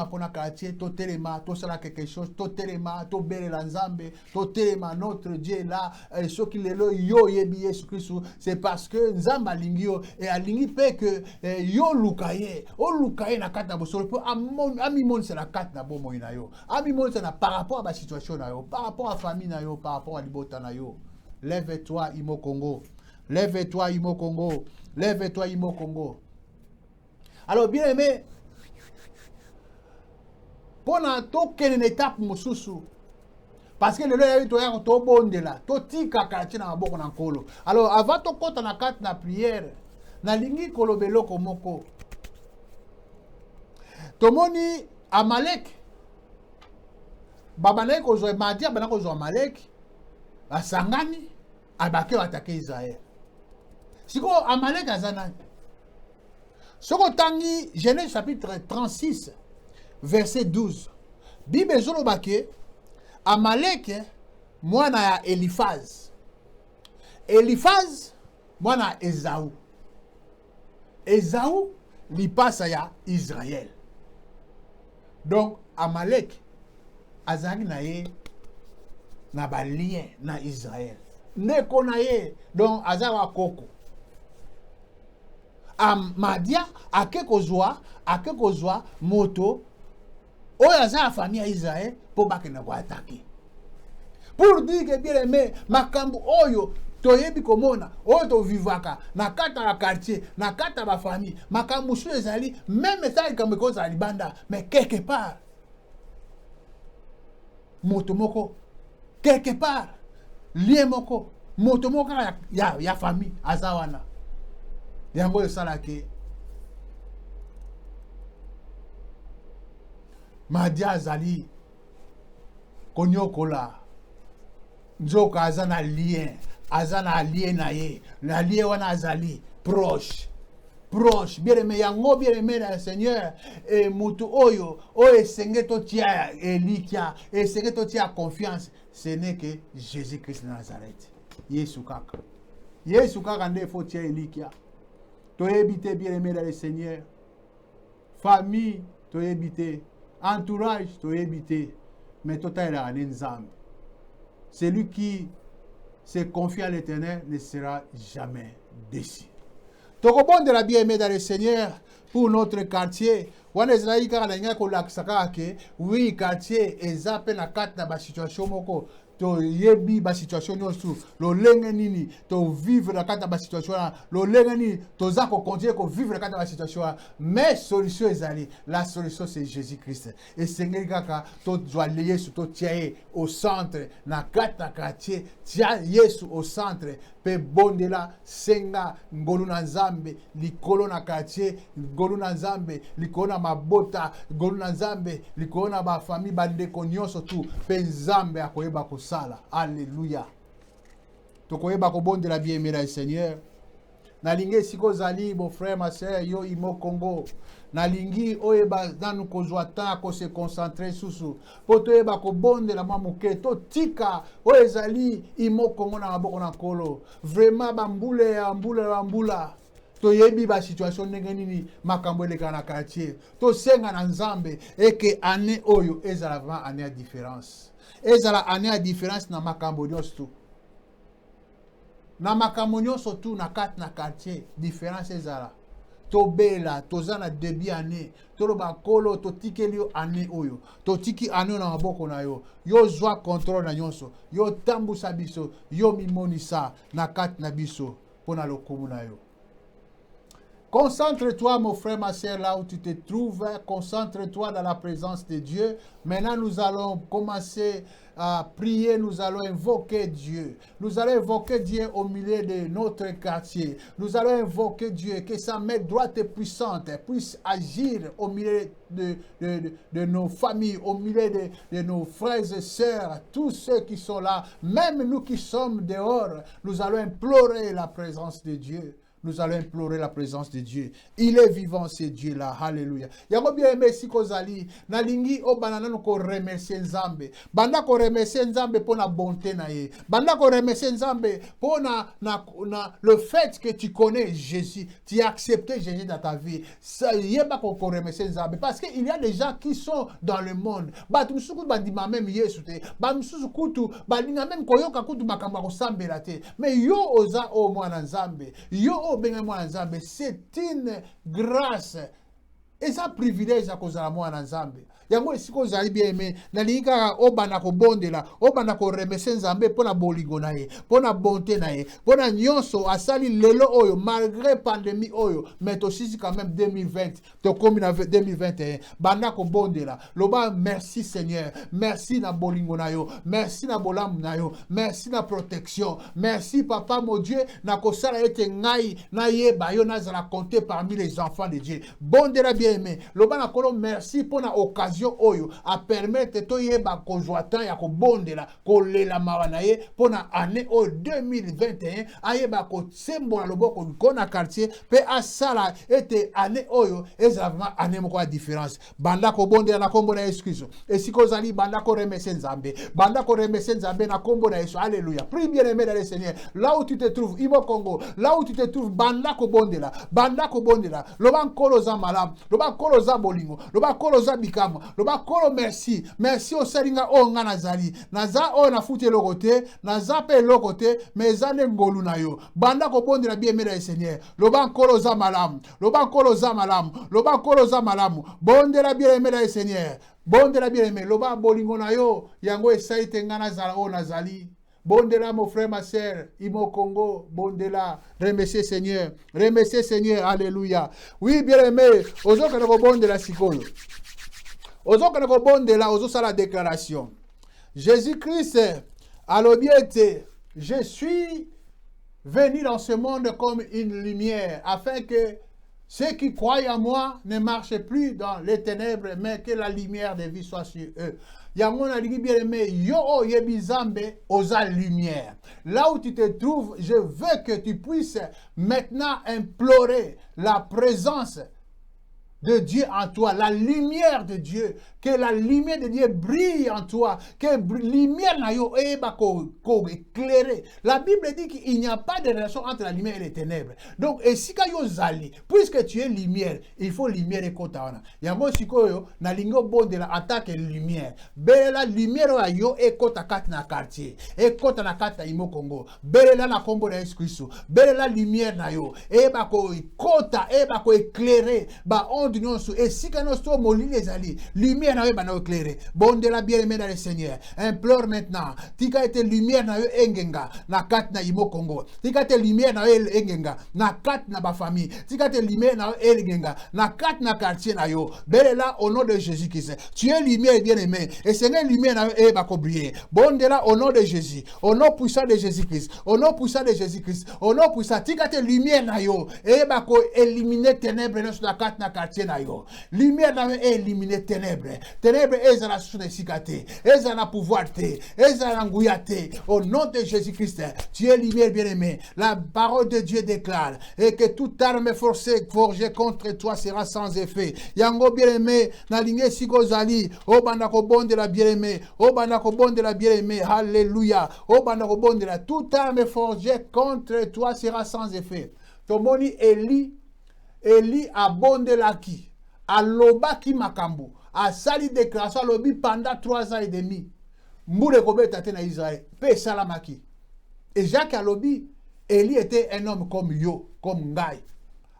pour la quartier, totelema, to sala quelque chose, totelema, to bere l'anzambe, totelema, notre Dieu là, ce qui le yo yebi Yesu Christ, c'est parce que Nzamba lingio, et a lingi pe que yo lukaye, na kata bosolo, ami mon c'est la kata na bomo ina yo, ami mon c'est par rapport à la situation na yo, par rapport à la famille na yo, par rapport à l'ibota na yo. Lève-toi, Imo Congo. Lève-toi, Imo Congo. Lève-toi, Imo Congo. Alors, bien aimé, pendant toute une étape, Moussousou, parce que le loi est tout bon de là, tout tika quartier na boko na kolo. Alors, avant de compter na carte na prière, na lingi kolobelo komoko. Tomoni Amalek, Babalek ozo Madia, Babalek ozo Amalek, Asangani, abake attaquer Israël. Siko Amalek azana. Soko tangi Genèse chapitre 36, verset 12. Bible zolo bake Amalek mwana ya Eliphaz. Eliphaz mwana ya Esaü. Esaü lipasa ya Israël. Donc Amalek azangi na ye na balien na Israël. Neko na ye donc azawa koko. Madia ake kozwa moto oyo aza la famille ya Israël pour bakena ko attaquer. Pour dire que bien aimé makambo oyo toyebi komona oyo to vivaka na kata ya quartier na kata ba famille makambo su ezali même ça comme cause à libanda mais quelque part moto moko quelque part lien moko moto moko ya famille azawana yango esala ke Madia azali konyokola nzoka azana lien na ye na lien wana azali proche bien aimé yango bien aimé na Seigneur et mutu oyo esenge to tia elikia esenge to tia confiance ce n'est que Jésus Christ de Nazareth Yesu kaka nde faut tia elikia to éviter bien aimé dans le Seigneur famille to éviter entourage to éviter mais total la nzambe. Celui qui se confie à l'Éternel ne sera jamais déçu. Tokobon de la bien-aimée dans le Seigneur pour notre quartier. Wana Israël car na ngako laksaka ke oui quartier ezape na kat na ba situation moko to yebi ba situation nyonso lo lenge nini to vivre na kat na ba situation lo lenge nini to za ko continuer ko vivre na kat na ba situation mais solution ezali la solution c'est Jésus-Christ et sengeli kaka to doit Yesu to tiae au centre na kat na quartier tia Yesu au centre pe bondela senga ngolu na nzambe likolo na quartier ngolu na nzambe likolo na mabota ngolu na nzambe likolo na ba famille bandeko nyonso tu pe nzambe akoyeba kosala. Alléluia. Tokoyeba kobondela bien-aimé na Seigneur. Nalingi siko zali mon frère ma sœur yo Imo Congo. Nalingi oyeba nanu kozwa temps ko se concentrer susu. Po toyeba kobondela mwa muke to tika oyezali Imo Congo na maboko na kolo. Vraiment bambula. Toyebi ba situation ndenge nini makambo eleka na quartier. To senga na nzambe eke ane oyo ezala vraiment ane ya différence. Ezala ane ya différence na makambo nyonso. Na makambo nyonso tu na kat na quartier différence ezala. To bela toza na début année toloba kolo to tikeli yo année oyo to tiki année na maboko na yo yo zwa contrôle na nyonso yo tambusa biso yo mimonisa na kat na biso pona lokumu na yo. Concentre-toi, mon frère, ma soeur, là où tu te trouves. Concentre-toi dans la présence de Dieu. Maintenant, nous allons commencer à prier. Nous allons invoquer Dieu. Nous allons invoquer Dieu au milieu de notre quartier. Nous allons invoquer Dieu. Que sa main droite et puissante puisse agir au milieu de nos familles, au milieu de nos frères et sœurs, tous ceux qui sont là, même nous qui sommes dehors. Nous allons implorer la présence de Dieu. Nous allons implorer la présence de Dieu. Il est vivant, ce Dieu-là. Alléluia. Yango bien aimé si kozali. Nalingi o banana no ko remercier Nzambe. Banda ko remercier Nzambe pour la bonté na ye. Banda ko remercier Nzambe pour le fait que tu connais Jésus. Tu as accepté Jésus dans ta vie. Ça yeba ko remercier Nzambe. Parce qu'il y a des gens qui sont dans le monde. Batu musuku bandima même Yesu te. Batu musuku kutu balinga même koyoka kutu makambo ko sambela te. Mais yo oza o mwana Nzambe. Yo c'est une grâce et ça privilège à cause de la mwana nzambe yango esiko zali bien aimé na linga obana ko bondela obana ko remercier Nzambe pona bolingo na ye pona bonté na ye pona nyonso asali lelo oyo malgré pandémie oyo mais aussi quand même 2020 to komi na 2021 banda ko bondela loba merci Seigneur merci na bolingo na yo merci na bolamu na yo merci na protection merci papa mon Dieu na kosala ete ngai na yeba yo nazala compter parmi les enfants de Dieu bondela bien aimé loba na kolo merci pona occasion oyo a permettre to yeba ko joatan ya ko bondela ko lela mawana ye pona année o 2021 ayeba ko sembo na loboko kona quartier pe asala ete année oyo ezala vraiment année moko ya différence banda ko bondela na kombo na Yesu Kristo esiko zali banda ko remercier Nzambe banda ko remercier Nzambe na kombo na Yesu alléluia prie bien aimé dans le Seigneur là où tu te trouves Imo Congo là où tu te trouves banda ko bondela loba nkolo za malamu loba nkolo za bolingo loba nkolo za bikamo loba nkolo merci au salinga o nga nazali naza o na futi lokote naza pe lokote mezane ngolu na yo banda ko bondela bien aimé dans le Seigneur loba nkolo za malamu bondela bien aimé dans le Seigneur bondela bien aimé loba bolingo na yo yango esaite nga nazala o nazali bondela mon frère ma sœur Imo Congo bondela remercier Seigneur alléluia oui bien aimé ozoka na ko bondela sikoyo ozoka na ko bondela ozosala déclaration Jésus-Christ alobi ete je suis venu dans ce monde comme une lumière afin que ceux qui croient en moi ne marchent plus dans les ténèbres, mais que la lumière de vie soit sur eux. Yango na lingi bien aimé, yo yebi Nzambe oza lumière. Là où tu te trouves, je veux que tu puisses maintenant implorer la présence de Dieu en toi, la lumière de Dieu, que la lumière de Dieu brille en toi, que la lumière na yo éclairée. La Bible dit qu'il n'y a pas de relation entre la lumière et les ténèbres. Donc, et si yo zali, puisque tu es lumière, il faut lumière et kota. Yango sikoyo na lingo bon de la attaque lumière. Belle la lumière wa yo e kota kat na quartier, e kota na kat na Imo Congo. Belle la na kombo na Yesu Kristo. Belle la lumière na yo e bako kota e bako éclairer ba onde nyonso et si ka nosto molili ezali lumière na yo ba na éclairer. Bondela bien aimé dans le Seigneur. Implore maintenant. Tika ete lumière na yo engenga na kat na Imo Congo. Tika ete lumière na yo engenga na kat na ba famille. Tika ete lumière na yo engenga na kat na quartier na yo. Belle là au nom de Jésus-Christ. Tu es lumière bien aimé et Seigneur lumière na yo e ba ko briller. Bondela au nom de Jésus. Au nom puissant de Jésus-Christ. Au nom puissant de Jésus-Christ. Au nom puissant tika ete lumière na yo e ba ko éliminer ténèbres dans la kat na quartier na yo. Lumière na yo éliminer ténèbres. Ténèbres ezala sous sikate. Ezala pouvoir te. Ezala nguya te. Au nom de Jésus-Christ. Tu es lumière bien aimé. La parole de Dieu déclare et que toute arme forcée forgée contre toi sera sans effet. Yango bien aimé na linge sikozali o banda ko bonde la bien aimé o banda ko bonde la bien aimé alléluia o banda ko bonde la toute arme forgée contre toi sera sans effet. Tomoni Eli a bonde la ki aloba ki makambo a sali déclaration alobi pendant 3 ans et demi mbule kobeta te na Israël pe salamaki et Jacques alobi Eli était un homme comme yo comme ngai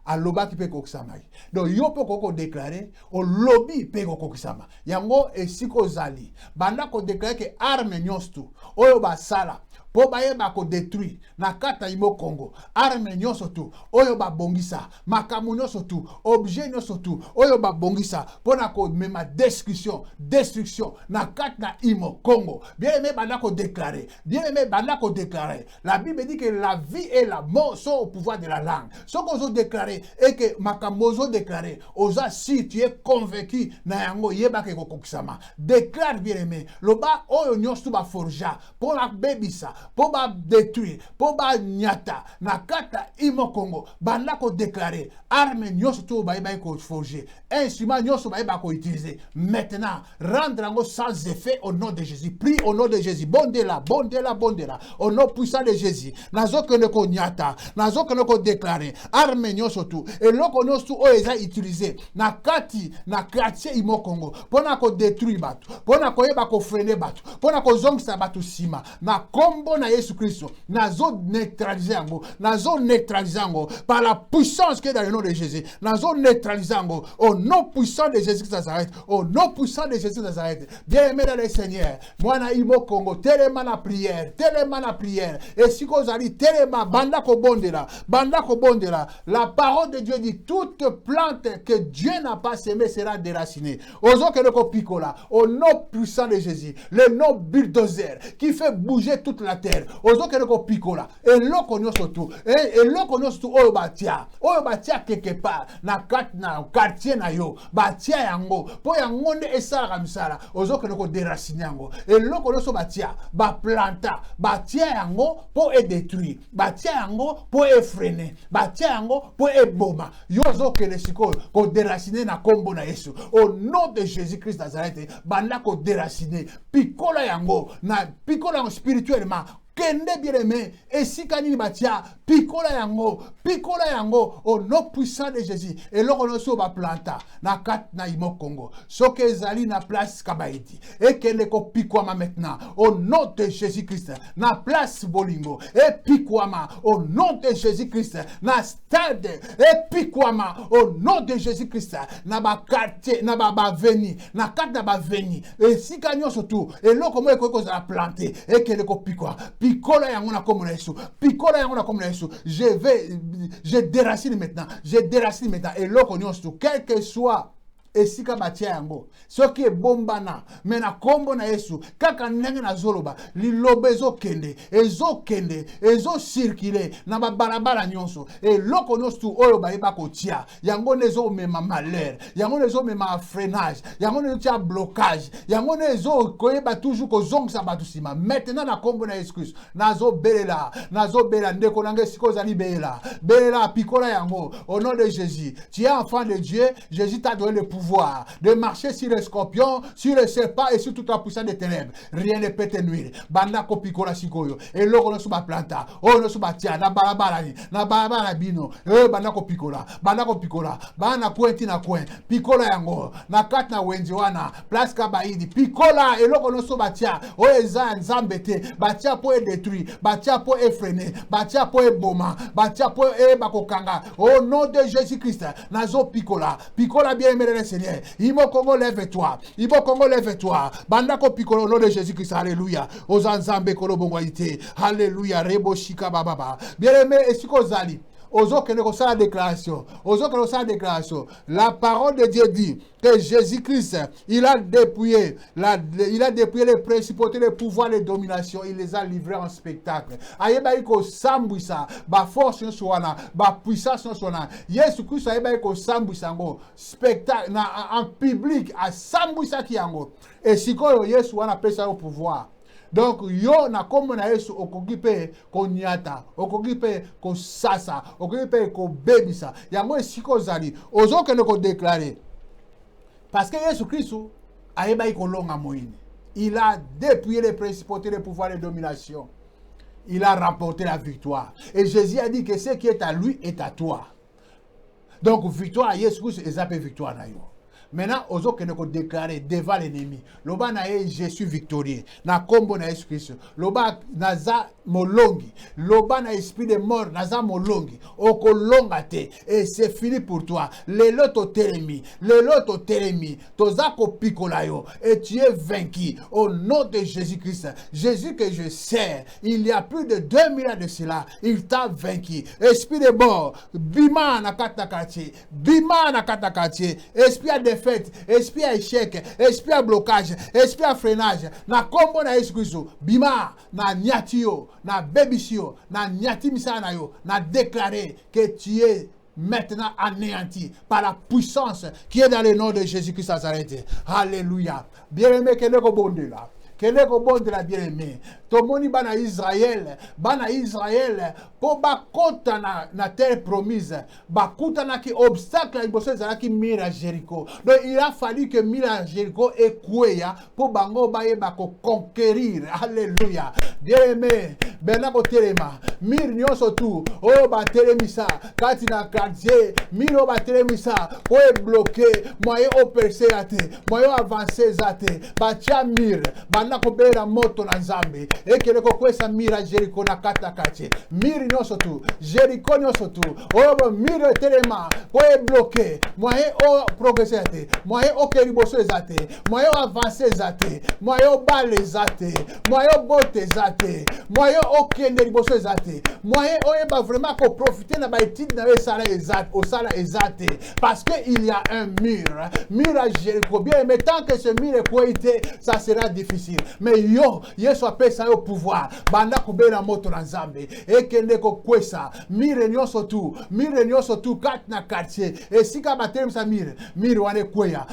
aloba ki pe kokisama donc yo pe koko déclarer o lobby pe kokisama yango esiko zali banda ko déclarer que arme nyonso oyo basala po bayeba ko détruire na kata Imo Congo arme nyonso tu oyo babongisa makamu nyonso tu objet nyonso tu oyo babongisa pona ko mema destruction na kata na Imo Congo bien aimé banda ko déclarer la Bible dit que la vie et la mort sont au pouvoir de la langue ce qu'on a déclaré et que makamozo déclaré oza si tu es convaincu na yango yeba ke kokokisama déclare bien aimé loba oyo nyonso ba forja pona bebisa po ba détruire po ba nyata na kata Imo Congo banda ko déclarer arme nyonso to ba ko forger instrument nyonso ba ko utiliser maintenant rendre yango sans effet au nom de Jésus prie au nom de Jésus bondela au nom puissant de Jésus nazoke ne ko nyata nazoke ne ko déclarer arme nyonso to et loko nyonso o eza utiliser na kati na quartier Imo Congo pona ko détruire batu pona ko yeba ko freiner batu pona ko zongisa batu sima na kombo combo na Yesu Christ, nazo neutraliser yango, nazo neutraliser yango par la puissance qui est dans le nom de Jésus. Nazo neutraliser yango au nom puissant de Jésus Christ Nazareth, au nom puissant de Jésus Nazareth. Bien-aimé dans le Seigneur, moi na imo Congo, tellement la prière, et si vous allez tellement banda ko bondela, la parole de Dieu dit toute plante que Dieu n'a pas semée sera déracinée. Ozo que le picola, au nom puissant de Jésus, le nom bulldozer qui fait bouger toute la terre. Ozo que le picola, et l'eau qu'on surtout, et l'eau qu'on surtout oyo batia quelque part na quartier na yo, batia yango, po yango nde esala kamisala, ozo que le déraciner yango, et l'eau qu'on surtout batia, ba planta, batia yango po e détruire, batia yango po e freiner, batia yango po e boma. Yozo que le siko ko déraciner na kombo na Yesu. Au nom de Jésus-Christ Nazareth, banda ko déraciner, picola yango, na picola yango spirituellement. Kende bien-aimé, et si kanini batia, picola yango, au nom puissant de Jésus. Et là, on a ba planta, na kat na imo Congo. So que zali na place kabaiti. Et que le ko pikwama maintenant, au nom de Jésus-Christ, na place bolingo. Et pikwama, au nom de Jésus-Christ, na stade. Et pikwama, au nom de Jésus-Christ, na ba quartier, na ba veni, na kat na ba veni. Et si kanyo surtout, et là, comment est-ce qu'on a planté, et que le ko pikwa. Picola yangona comme Yesu. Picola yangona comme Yesu. Je déracine maintenant. Et là, quel que soit esika batia yango soki ebombana me na kombo na Yesu kaka ndenge na zoloba liloba ezokende ezocircule na babalabala nyonso eloko nyonso oyo bayeba kotia yango nezomema malheur yango nezomema freinage yango nezotia blocage yango nezokoyeba toujours kozongisa bato nsima maintenant na kombo na Yesu Christ nazobelela ndeko nange siko ozali belela pikola yango au nom de Jésus. Tu es enfant de Dieu. Jésus t'a donné le pouvoir de marcher sur les scorpions, sur les serpents et sur toute la puissance des ténèbres. Rien ne peut te nuire. Banda ko pikola sikoyo. Et loko no suba planta. O no suba tia na barabara bino. Banda ko pikola. Bana kwenti na kwen. Pikola yango. Na kat na wenji wana. Place kabaidi. Pikola et loko no suba tia. O eza nzambete. Batia po e détruit. Batia po e freiner. Batia po e boma. Batia po e bakokanga. Au nom de Jésus-Christ. Nazo pikola. Pikola bien aimé le Seigneur. Imo Congo lève-toi. Bandako pikolo au nom de Jésus-Christ. Alléluia. Ozanzambe kolo bongwaite. Alléluia. Rebo shika bababa. Bien aimé, esiko zali. Ozo que nous la déclaration. La parole de Dieu dit que Jésus-Christ, il a dépouillé les principautés, les pouvoirs, les dominations. Il les a livrés en spectacle. Ayeba iko sambwisa, ba force nsoana, ba puissance nsoana. Yesu Christ ayeba iko sambwisa ngo spectacle en public a sambwisa kiango. Et sikoyo Yesu wana pesa au pouvoir. Donc yo na kombo na Yesu okokipe ko nyata okokipe ko sasa okokipe ko bebisa yango esiko zali ozoke ne ko déclarer parce que Yesu Christ ayeba ikolonga moine il a dépouillé les principautés les pouvoirs et les dominations il a remporté la victoire et Jésus a dit que ce qui est à lui est à toi donc victoire à Yesu Christ et ça peut victoire na yo. Maintenant, ozo que nous déclarer devant l'ennemi. Loba na je suis victorieux. Na kombo na Yesu Christ. Loba naza molongi. Loba na esprit de mort naza molongi. Oko longa te. Et c'est fini pour toi. Lelo to telemi. Toza ko pikola yo. Et tu es vaincu. Au nom de Jésus-Christ. Jésus que je sers. Il y a plus de 2000 ans de cela. Il t'a vaincu. Esprit de mort. Bima na kata quartier. Esprit de fête, esprit à échec, esprit à blocage, esprit à freinage, na kombo na Yesu Christ, bima na nyatio, na bebisio, na nyati misana yo, na déclaré que tu es maintenant anéanti par la puissance qui est dans le nom de Jésus-Christ Nazareth. Alléluia. Bien-aimé, quel est le bon de là? Quel est le bon de la bien-aimée? Tomoni bana Israël, po ba kota na terre promise, ba kuta na ki obstacle iboso zalaki mira Jéricho. Donc il a fallu que mira Jéricho ekweya po bango ba yeba ko conquérir. Alléluia. Bien-aimé, bena ko telema, mir nyonso tu, o ba telemisa, kati na quartier, miro ba telemisa, po e bloquer, moyen o percer ate, moyen avancer zate, ba tia mir, ba banda kobela moto na nzambe ekele kokwesa mira Jericho na kata kati miri nyonso tu Jericho nyonso tu oyo miri telema po e bloqué moyen o progresser te moyen o ke liboso ezate moyen o avancer ezate moyen o bale ezate moyen o bote ezate moyen o kende liboso ezate moyen o eba vraiment ko profiter na ba étude na sala ezate au sala ezate parce que il y a un mur à Jericho bien mais tant que ce mur est coïté ça sera difficile mais yo yesu apesa yo pouvoir banda kubela moto na nzambe ekende ko kwesa mire nyonso tu kat na quartier esika batem sa mire wane kweya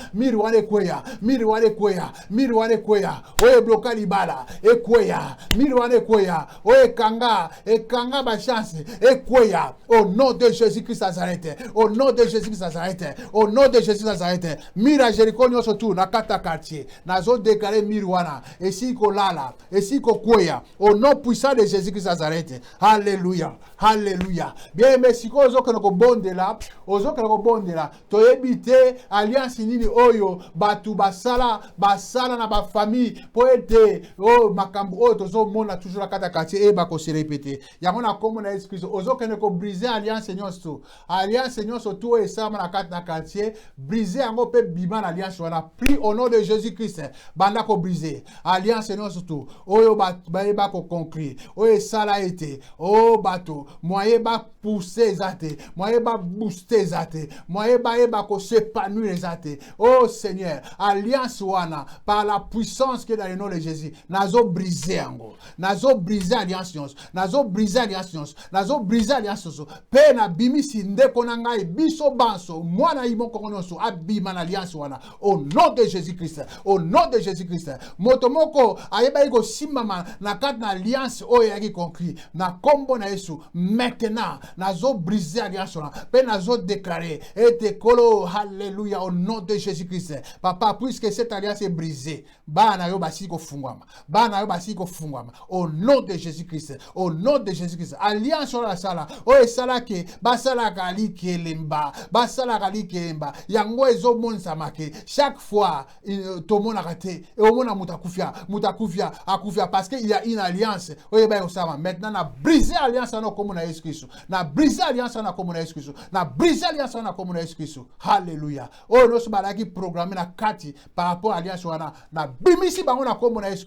oye bloka libala ekweya mire wane kweya oye kanga ba chance ekweya au nom de Jésus-Christ Nazareth au nom de Jésus-Christ Nazareth au nom de Jésus Nazareth mira Jericho nyonso tu na kata quartier nazo déclarer mire wana esiko lala esiko kweya au nom puissant de Jésus-Christ Nazareth. Alléluia. Alléluia. Bien, mais si vous avez un toyebite alliance nini oyo batu basala na ba famille pour aider oh makambu oh tozo mona toujours la kata kati e ba ko se répéter yango na komo na excuse ozo kene ko briser alliance nyonso tu e sama na kata quartier briser yango pe bima na alliance wana prie au nom de Jésus-Christ banda ko briser alliance nyonso tu oyo ba ko conclure oyo sala ete oh bato moyen ba pousser zate moyen ba booster zate moyen ba ko s'épanouir zate oh Seigneur alliance wana par la puissance qui est dans le nom de Jésus nazo briser yango nazo briser alliance nazo briser alliance pe na bimisi ndeko na ngai biso banso mwana imoko nyonso abima na alliance wana au nom de Jésus-Christ motomoko ayeba iko simama na kati na alliance oyo yaki conclu na kombo na Yesu maintenant nazo briser alliance wana pe nazo déclarer ete kolo alléluia au nom de Jésus-Christ papa puisque cette alliance est brisée bana yo basiko fungwama au nom de Jésus-Christ alliance sur la sala o esala ke basala kali kelemba yango ezo monsa make chaque fois tout le monde a raté et au monde mutakufia akufia parce que il y a une alliance o ba osama maintenant na briser alliance na comme na Jésus Christ na briser alliance na comme na Jésus Christ na briser alliance na comme na Jésus Christ alléluia o no so balaki programmer na kati par rapport à alliance wana na bimisi bango na comme na Jésus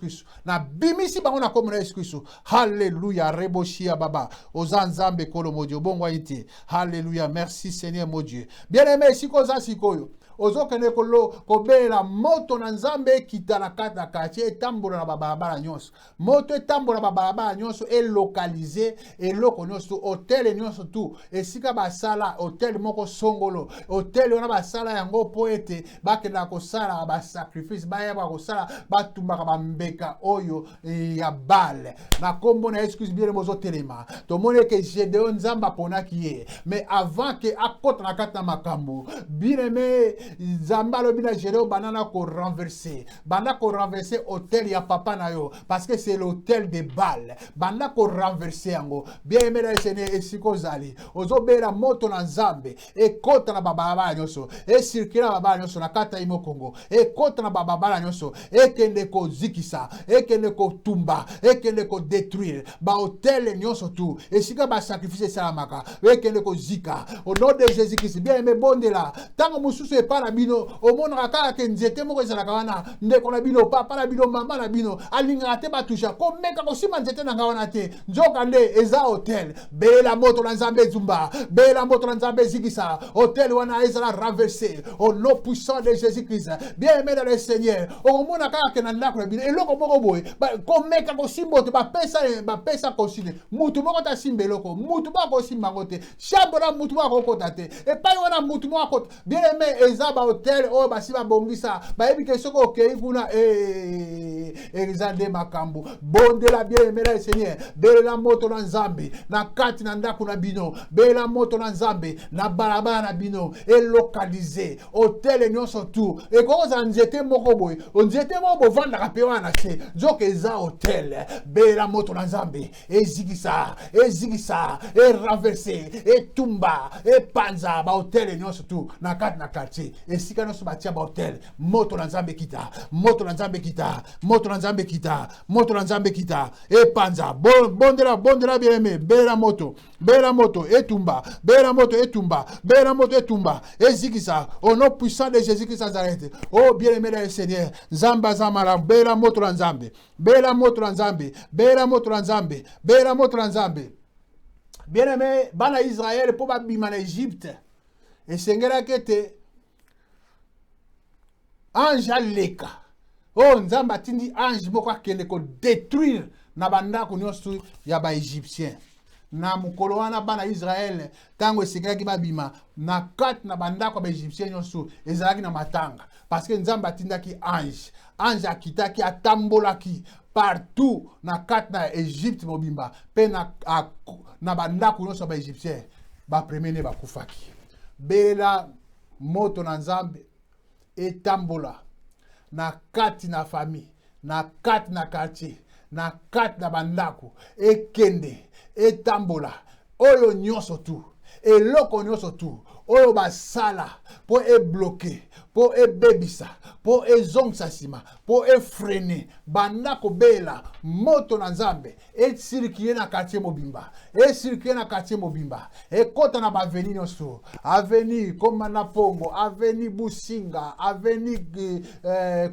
Christ alléluia reboshia baba ozanzambe kolo modio bongo ite alléluia merci Seigneur mon Dieu bien-aimé sikoza sikoyo ozokene kobela moto na nzambe kitala kata kati etambola na babalabala nyonso moto etambola na babalabala nyonso elokalize eloko nyonso hotel nyonso tu esika basala hotel moko songolo hotel wana basala yango po ete bakenda kosala ba sacrifice bayeba kosala batumbaka bambeka oyo ya bale na kombo na excuse bien mozo telema to mone ke Gédéon nzamba ponaki ye mais avant que akota na kata makambo bien-aimé Zambalo bina Gédéon banana ko renverser hôtel ya papa na yo parce que c'est l'hôtel de Baal banda ko renverser yango bien aimé na Seigneur esiko zali ozobera moto na nzambe e kota na baba nyonso e circuler baba nyonso na kata imo Kongo e kota na baba nyonso e kende ko zikisa e kende ko tumba e kende ko détruire ba hôtel nyonso tu e sika ba sacrifice salamaka e kende ko zika au nom de Jésus-Christ bien aimé bondela tango mususu e para bino o mona kaka ke nzete moko ezalaka wana ndeko na bino papa na bino mama na bino alingaka te batusha komeka kosima nzete na ngawana te nzoka nde eza hotel bela moto na nzambe zumba bela moto na nzambe zikisa hotel wana ezala renversé au nom puissant de Jésus-Christ bien aimé dans le Seigneur o mona kaka ke na ndako na bino eloko moko boye komeka kosimba te bapesa kosine mutu moko ta simba eloko mutu moko kosimba ngote shabora mutu moko kokota te e pa wana mutu moko kokota bien aimé eza ba hotel o basiba bongisa ba ebi ke soko okei kuna exande makambo bondela bien aimé le Seigneur bela moto na nzambe na kati na ndako na bino bela moto na nzambe na balabala na bino elokalize hotel nyonso tu e koza nzete moko boy nzete moko vanda pe wana te nzoka eza hotel bela moto na nzambe ezikisa e renverser e tumba e panza ba hotel nyonso tu na kati na quartier te esika nyonso batia bahotel moto na nzambe kita moto na nzambe kita moto na nzambe kita moto na nzambe kita epanza bondela bien aimé bela moto etumba bela moto etumba ezikisa au nom puissant de Jésus Christ Nazareth. Oh bien aimé dans le Seigneur nzamba zamala bela moto na nzambe bela moto na nzambe bela moto na nzambe bela moto na nzambe. Bien aimé bana Israël pour babima na Égypte esengela kete ange aleka oh nzamba atindi ange moko akende ko détruire na bandako nyonso ya ba Égyptien na mukolo wana bana Israël tango esengelaki babima na kati na bandako ba Égyptien nyonso ezalaki na matanga parce que nzamba atindaki ange akitaki atambolaki partout na kati na Égypte mobimba pe na bandako nyonso ba Égyptien ba premier ne bakufaki bela moto na nzambe etambola na kati na famille na kati na quartier na kati na bandako ekende etambola oyo nyonso tu eloko nyonso tu oyo basala po ebloke po ebebisa po ezongisa nsima po efrene bandako bela moto na nzambe esirikile na quartier mobimba ekota na baveni nyonso aveni Komanda Pongo aveni Businga aveni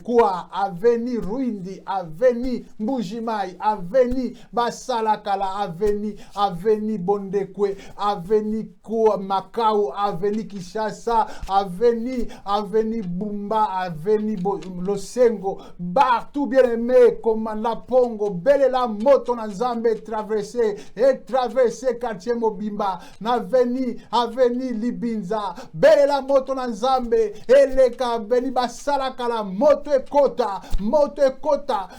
Kwa aveni Ruindi aveni Mbujimai aveni Basalakala aveni Bondekwe aveni Kwa Makau aveni Kishasa aveni Bumba aveni Losengo partout bien aimé Komanda Pongo belela moto na nzambe traverser quartier mobimba na aveni Libinza belela moto na nzambe eleka beni basalakala moto ekota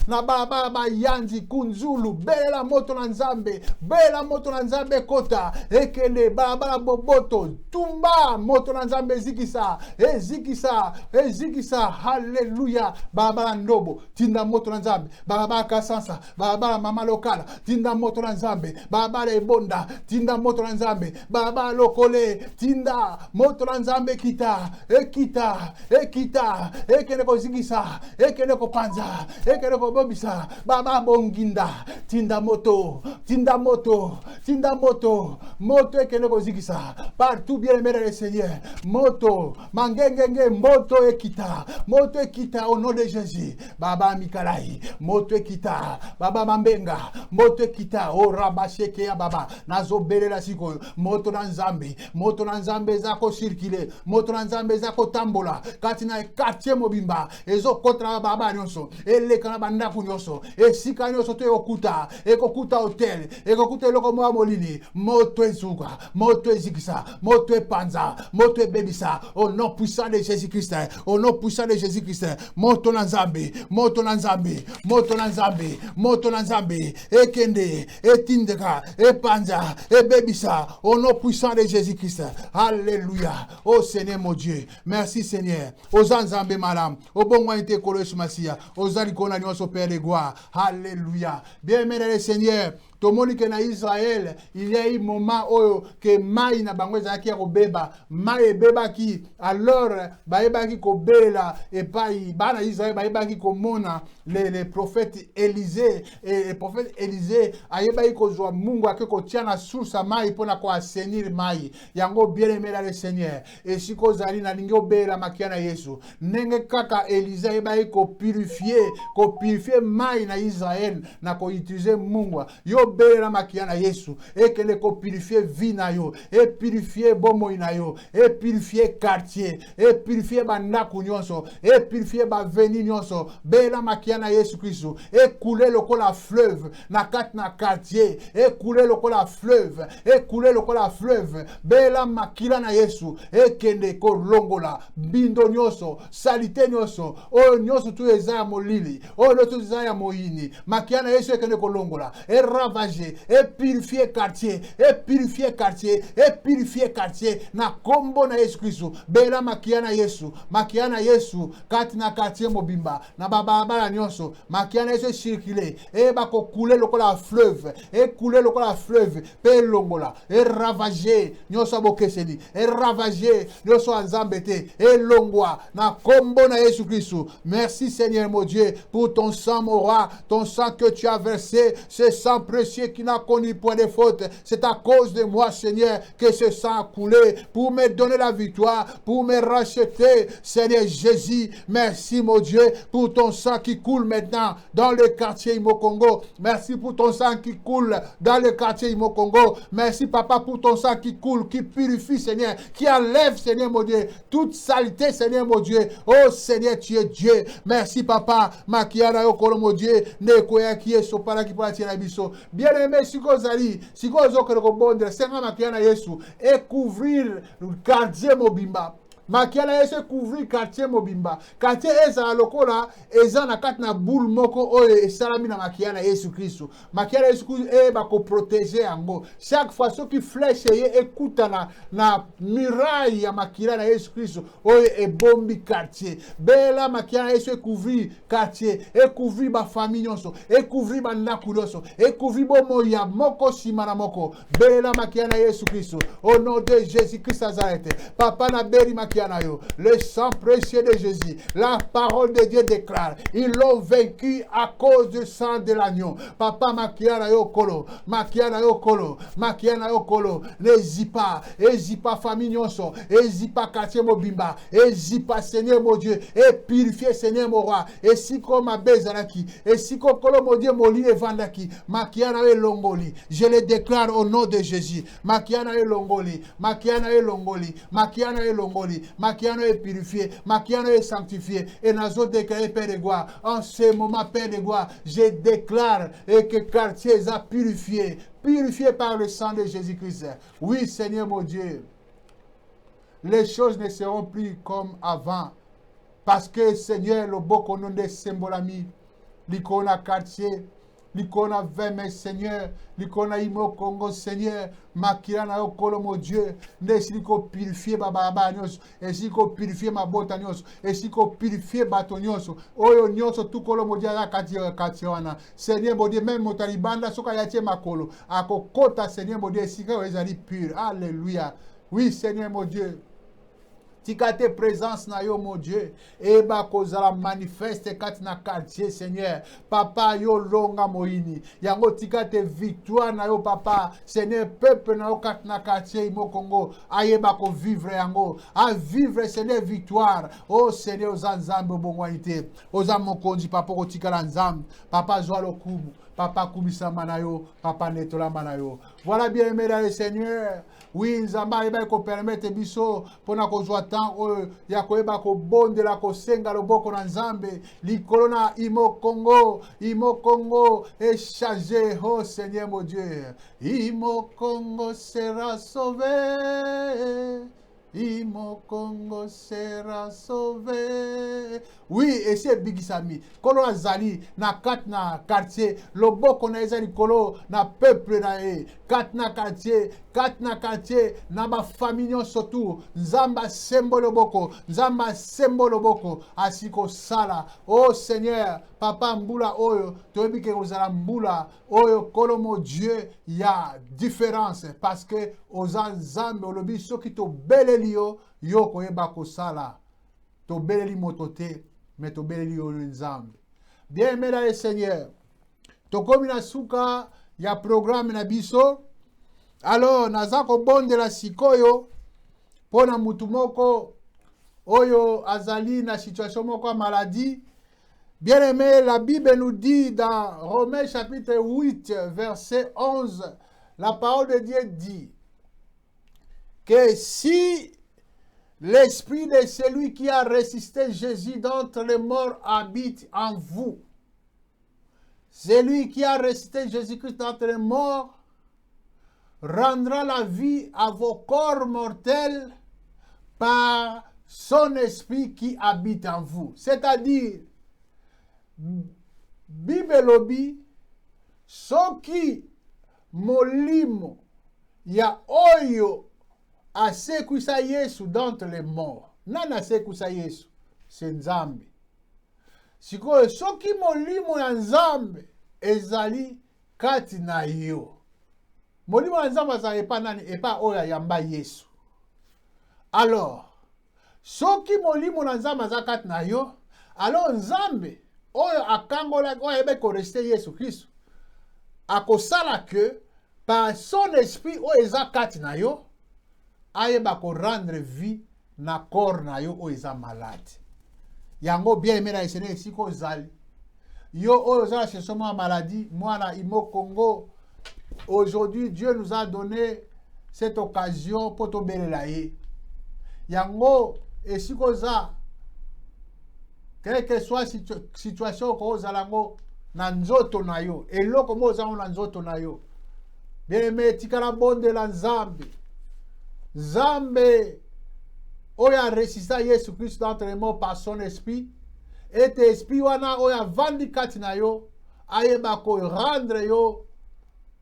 na balabala bayanzi kunzulu belela moto na nzambe kota ekende balabala boboto tumba moto na nzambe ezikisa haleluya balabala ndobo tinda moto na nzambe balabala kasansa balabala mama lokala tinda moto na nzambe balabala ebonda tinda moto na nzambe balabala lokole tinda moto na nzambe ekita ekende kozingisa ekende kopanza ekende kobobisa balabala bonginda tinda moto ekende kozingisa partout bien aimé le Seigneur moto mangengenge moto ekita au nom de Jésus baba mikalai moto ekita baba mambenga moto ekita o rabasheke ya baba nazobelela sikoyo moto na nzambe zako circuler moto na nzambe zako tambola kati na quartier mobimba ezokota baba nyonso eleka na bandako nyonso esika nyonso to ekokuta hotel ekokuta eloko mwa molili moto ezuka moto ezikisa moto epanza moto ebebisa au nom puissant de Jésus Christ moto na nzambe ekende etindeka epanza ebebisa au nom puissant de Jésus Christ. Alléluia. Oh Seigneur mon Dieu, merci Seigneur. Oza nzambe malam obongwa nte kolosu masia ozali kona nyonso père de gloire. Alléluia. Bien-aimé le Seigneur, tomoni ke na Israël il y a eu moment oyo ke mai na bango ezalaki ya kobeba mai ebebaki alors bayebaki kobela epai bana Israël bayebaki komona le prophète Élisée et le prophète Élisée ayebaki kozwa mungu ake kotia na source mai mpona ko assainir mai yango bien aimé le Seigneur esiko zali na lingi obela makia na Yesu ndenge kaka Élisée ayebaki ko purifier mai na Israël na ko utiliser mungu yo belela makia na Yesu ekele ko purifier vie na yo et purifier bomoi na yo et purifier quartier et purifier bandako nyonso et purifier ba veni nyonso bela makia na Yesu Kristo et couler lokola fleuve na kati na quartier et couler lokola fleuve bela makila na Yesu ekende ko longola bindo nyonso salite nyonso o nyonso tu eza ya molili o loto eza ya moyini makia na Yesu ekende ko longola et ravager, et purifier quartier, et purifier quartier, et purifier quartier, na kombo na Yesu Kristo, bela makiana Yesu, kati na quartier mobimba, na bababa nyonso, makiana Yesu circuler, et bako couler lokola fleuve, et couler lokola fleuve, pe longola, et ravager, nyonso bokeseli, et ravager, nyonso anzambete, et longwa, na kombo na Yesu Kristo. Merci Seigneur mon Dieu, pour ton sang, mon roi, ton sang que tu as versé, ce sang précieux qui n'a connu point de faute. C'est à cause de moi, Seigneur, que ce sang a coulé pour me donner la victoire, pour me racheter, Seigneur Jésus. Merci, mon Dieu, pour ton sang qui coule maintenant dans le quartier Imo-Congo. Merci pour ton sang qui coule dans le quartier Imo-Congo. Merci, Papa, pour ton sang qui coule, qui purifie, Seigneur, qui enlève, Seigneur, mon Dieu, toute saleté, Seigneur, mon Dieu. Oh, Seigneur, tu es Dieu. Merci, Papa. Makiana yokolo, mon Dieu. Nekoya qui est sopara qui pourra tirer biso. Bien-aimé, si vous allez, si vous avez un Seigneur, Makiana Yesu, et couvrir le quartier Mobimba. Makiana Yesu couvrir quartier Mobimba. Quartier eza lokola eza na kat na boule moko oyo esalami na Makiana Yesu Kristo. Makiana Yesu e ba ko protéger yango. Chaque fois ceux qui flèche ye écoute na muraille ya Makiana Yesu Kristo oyo e bombi quartier. Bela Makiana Yesu couvrir quartier, e couvrir ba famille nyonso, e couvrir ba ndaku nyonso, e couvrir bomo ya moko simana moko. Bela Makiana Yesu Kristo. Au nom de Jésus-Christ Nazareth. Papa na beri le sang précieux de Jésus, la parole de Dieu déclare, ils l'ont vaincu à cause du sang de l'agneau. Papa Makiana Yokolo, Makiana Yokolo, Makiana Yokolo, n'hésite pas famille nyonso, n'hésite pas quartier Mobimba, n'hésite pas Seigneur mon Dieu, et purifier Seigneur mon roi, et si comme ma bezaraki, et si kokolo mon Dieu moli et vandaki, Makiana Longoli, je le déclare au nom de Jésus, Makiana Longoli, Makiana Longoli, Makiana Longoli. Makiano est purifié, Makiano est sanctifié, et Nazo déclaré Père de gloire. En ce moment, Père de gloire, je déclare que quartier est purifié, purifié par le sang de Jésus-Christ. Oui, Seigneur mon Dieu, les choses ne seront plus comme avant, parce que Seigneur, le beau qu'on a symbolami, l'icône quartier, l'icône 20 Seigneur, l'icône Imo Congo Seigneur, Makirana Okolo mon Dieu, n'est-ce qu'on purifier Baba Nyos, et si qu'on purifier ma botanios, et si qu'on purifier batonios, oyo nyos tout kolo mon Dieu la katiwana, Seigneur mon Dieu, même mon talibanda, soka yatie makolo, ako kota Seigneur mon Dieu, si qu'on est pur, alléluia, oui Seigneur mon Dieu. Tika te présence na yo mon Dieu. Eba kozala manifeste kat na quartier Seigneur. Papa yo longa moini. Yango tika te victoire na yo papa. Seigneur peuple na yo kat na quartier Imo Congo. Ayeba ko vivre yango. A vivre Seigneur victoire. Oh Seigneur ozanzambe bongwanite. Ozamo konji papa ko tika la nzambe. Papa joa lo kumu. Papa kumisa manayo. Papa netola manayo. Voilà bien aimé dans le Seigneur. Oui, Nzamba eba ko permettre biso pona ko joa ya koeba ko bonde la ko senga loboko na Nzambe likolo na Imo Congo est chargé. Oh Seigneur mon Dieu, Imo Congo sera sauvé. Imo Congo sera sauvé. Oui, et c'est Big Sami. Kolo azali na kat na quartier, loboko na ezali kolo na peuple na e. Kat na quartier, na ba famille surtout. Nzamba symbole boko, Nzamba symbole boko asiko sala. Oh Seigneur, papa mbula oyo, toyebi ke ozala mbula oyo kolo mo Dieu ya différence parce que oza Nzambe olobi soki to beleli yo koyeba kosala to beleli motote mais to beleli yo Nzambe. Bien aimé dans le Seigneur, to komi na suka ya programme na biso. Alors naza ko bonde la sikoyo pona mutu moko oyo azali na situation moko maladie. Bien aimé, la Bible nous dit dans Romains chapitre 8 verset 11, la parole de Dieu dit que si l'esprit de celui qui a ressuscité Jésus d'entre les morts habite en vous, celui qui a ressuscité Jésus-Christ d'entre les morts rendra la vie à vos corps mortels par son esprit qui habite en vous. C'est-à-dire, Bible lobi, soki molimo ya oyo asekuisa Yesu d'entre les morts. Nani asekuisa Yesu? C'est Nzambe. Sikoyo soki molimo ya Nzambe ezali kati na yo. Molimo ya Nzambe azali epa nani? Epa oyo ayamba Yesu. Alors, soki molimo na Nzambe azali kati na yo, alors Nzambe oyo akangola oyo ebe ko rester Yesu Christ akosala que par son esprit oyo eza kati na yo ayeba ko rendre vie na corps na yo oyo eza malade. Yango bien aimé na Seigneur esiko ozali. Yo oyo ozala chez soma maladie, mwana imo Congo. Aujourd'hui Dieu nous a donné cette occasion pour tobelela ye. Yango esiko za quelle que soit situation ko ozalango na nzoto na yo, eloko mo ozango na nzoto na yo. Bien aimé tikala bonde la Nzambe. Nzambe oya resista Yesu Christ d'entre les morts par son esprit. Et te esprit wana oya vandi kati na yo, ayeba ko rendre yo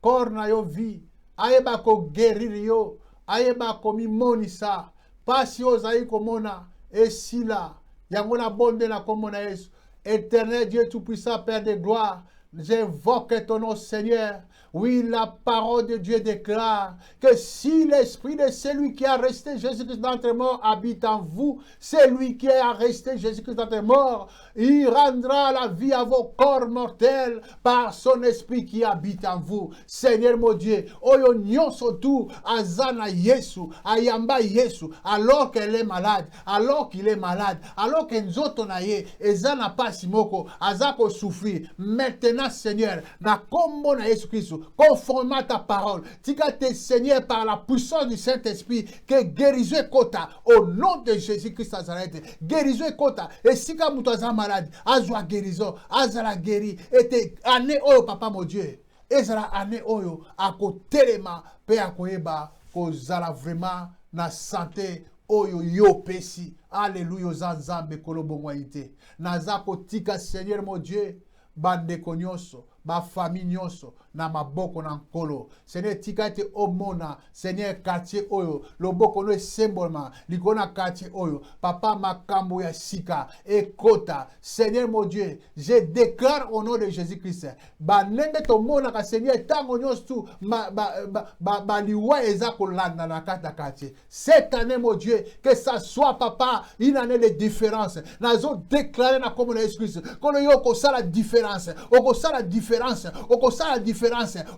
corps na yo vie, ayeba ko guérir yo, ayeba ko mimonisa, pasi ozali komona esila, yango na bonde na komona Yesu. Éternel Dieu tout-puissant, Père de gloire, j'invoque ton nom, Seigneur. Oui, la parole de Dieu déclare que si l'esprit de celui qui a resté Jésus-Christ d'entre les morts habite en vous, celui qui a resté Jésus-Christ d'entre les morts, il rendra la vie à vos corps mortels par son esprit qui habite en vous. Seigneur mon Dieu, oyo nyonso tu azana Yesu, ayamba Yesu, alors qu'elle est malade, alors qu'il est malade, alors que nzoto na ye, ezana pasi moko, azako souffrir. Maintenant, Seigneur, na kombo na Yesu Christ, conformément à ta parole, tika te Seigneur par la puissance du Saint-Esprit, que guérison kota au nom de Jésus-Christ Nazareth, guérison kota, et si ka muto aza malade, azwa guérison, azala guéri, et te ane oyo papa mon Dieu, ezala ane oyo ako telema pe akoyeba kozala vraiment na santé oyo yo pesi. Alléluia oza Nzambe kolobongwa ite. Nazako tika Seigneur mon Dieu, bandeko nyonso, ba famille nyonso na maboko na nkolo. Seigneur tika te omona Seigneur quartier oyo loboko no symbolement likona quartier oyo papa makambo ya sika ekota. Seigneur mon Dieu, je déclare au nom de Jésus-Christ ba nenge to mona ka Seigneur tango nyonso ba liwa eza kolanda na kata quartier. Cette année mon Dieu, que ça soit papa une année de différence. Nazo déclarer na comme Jésus-Christ kono yo ko sala différence, oko sala différence, oko sala différence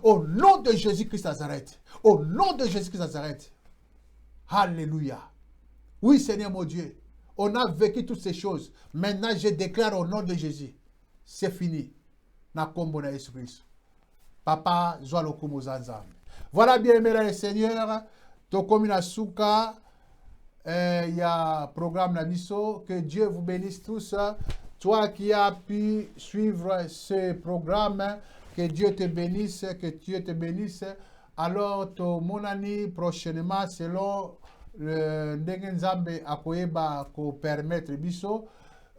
au nom de Jésus-Christ Nazareth. Au nom de Jésus-Christ Nazareth. Alléluia. Oui Seigneur mon Dieu, on a vécu toutes ces choses. Maintenant je déclare au nom de Jésus, c'est fini. Na kombo na Jésus-Christ. Papa Zoalo Kumuzanzam. Voilà bien aimé le Seigneur, Tokomina Souka, il y a programme Nabiso, que Dieu vous bénisse tous. Toi qui as pu suivre ce programme, que Dieu te bénisse, que Dieu te bénisse. Alors, ton monani prochainement, selon le Ndengenzambe Akoyeba ko permettre biso,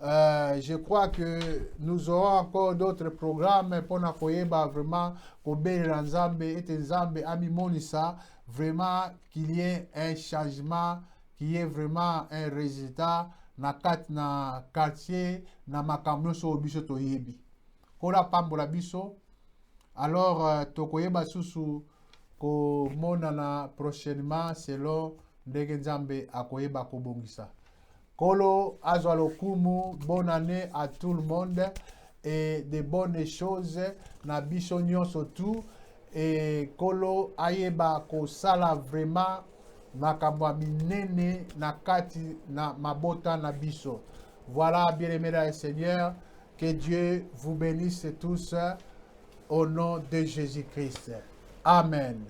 je crois que nous aurons encore d'autres programmes pour Akoyeba vraiment ko bénir Nzambe et Nzambe ami monisa, vraiment qu'il y ait un changement, qu'il y ait vraiment un résultat na quartier na makambo so biso toyebi. Kola pambola biso. Alors, tokoyeba susu ko monana prochainement selon ndenge Nzambe akoyeba kobongisa. Kolo azwa lokumu, bonne année à tout le monde et de bonnes choses na biso nyonso tout et kolo ayeba ko sala vraiment makambo minene na kati na mabota na biso. Voilà, bien-aimés dans le Seigneur, que Dieu vous bénisse tous au nom de Jésus-Christ. Amen.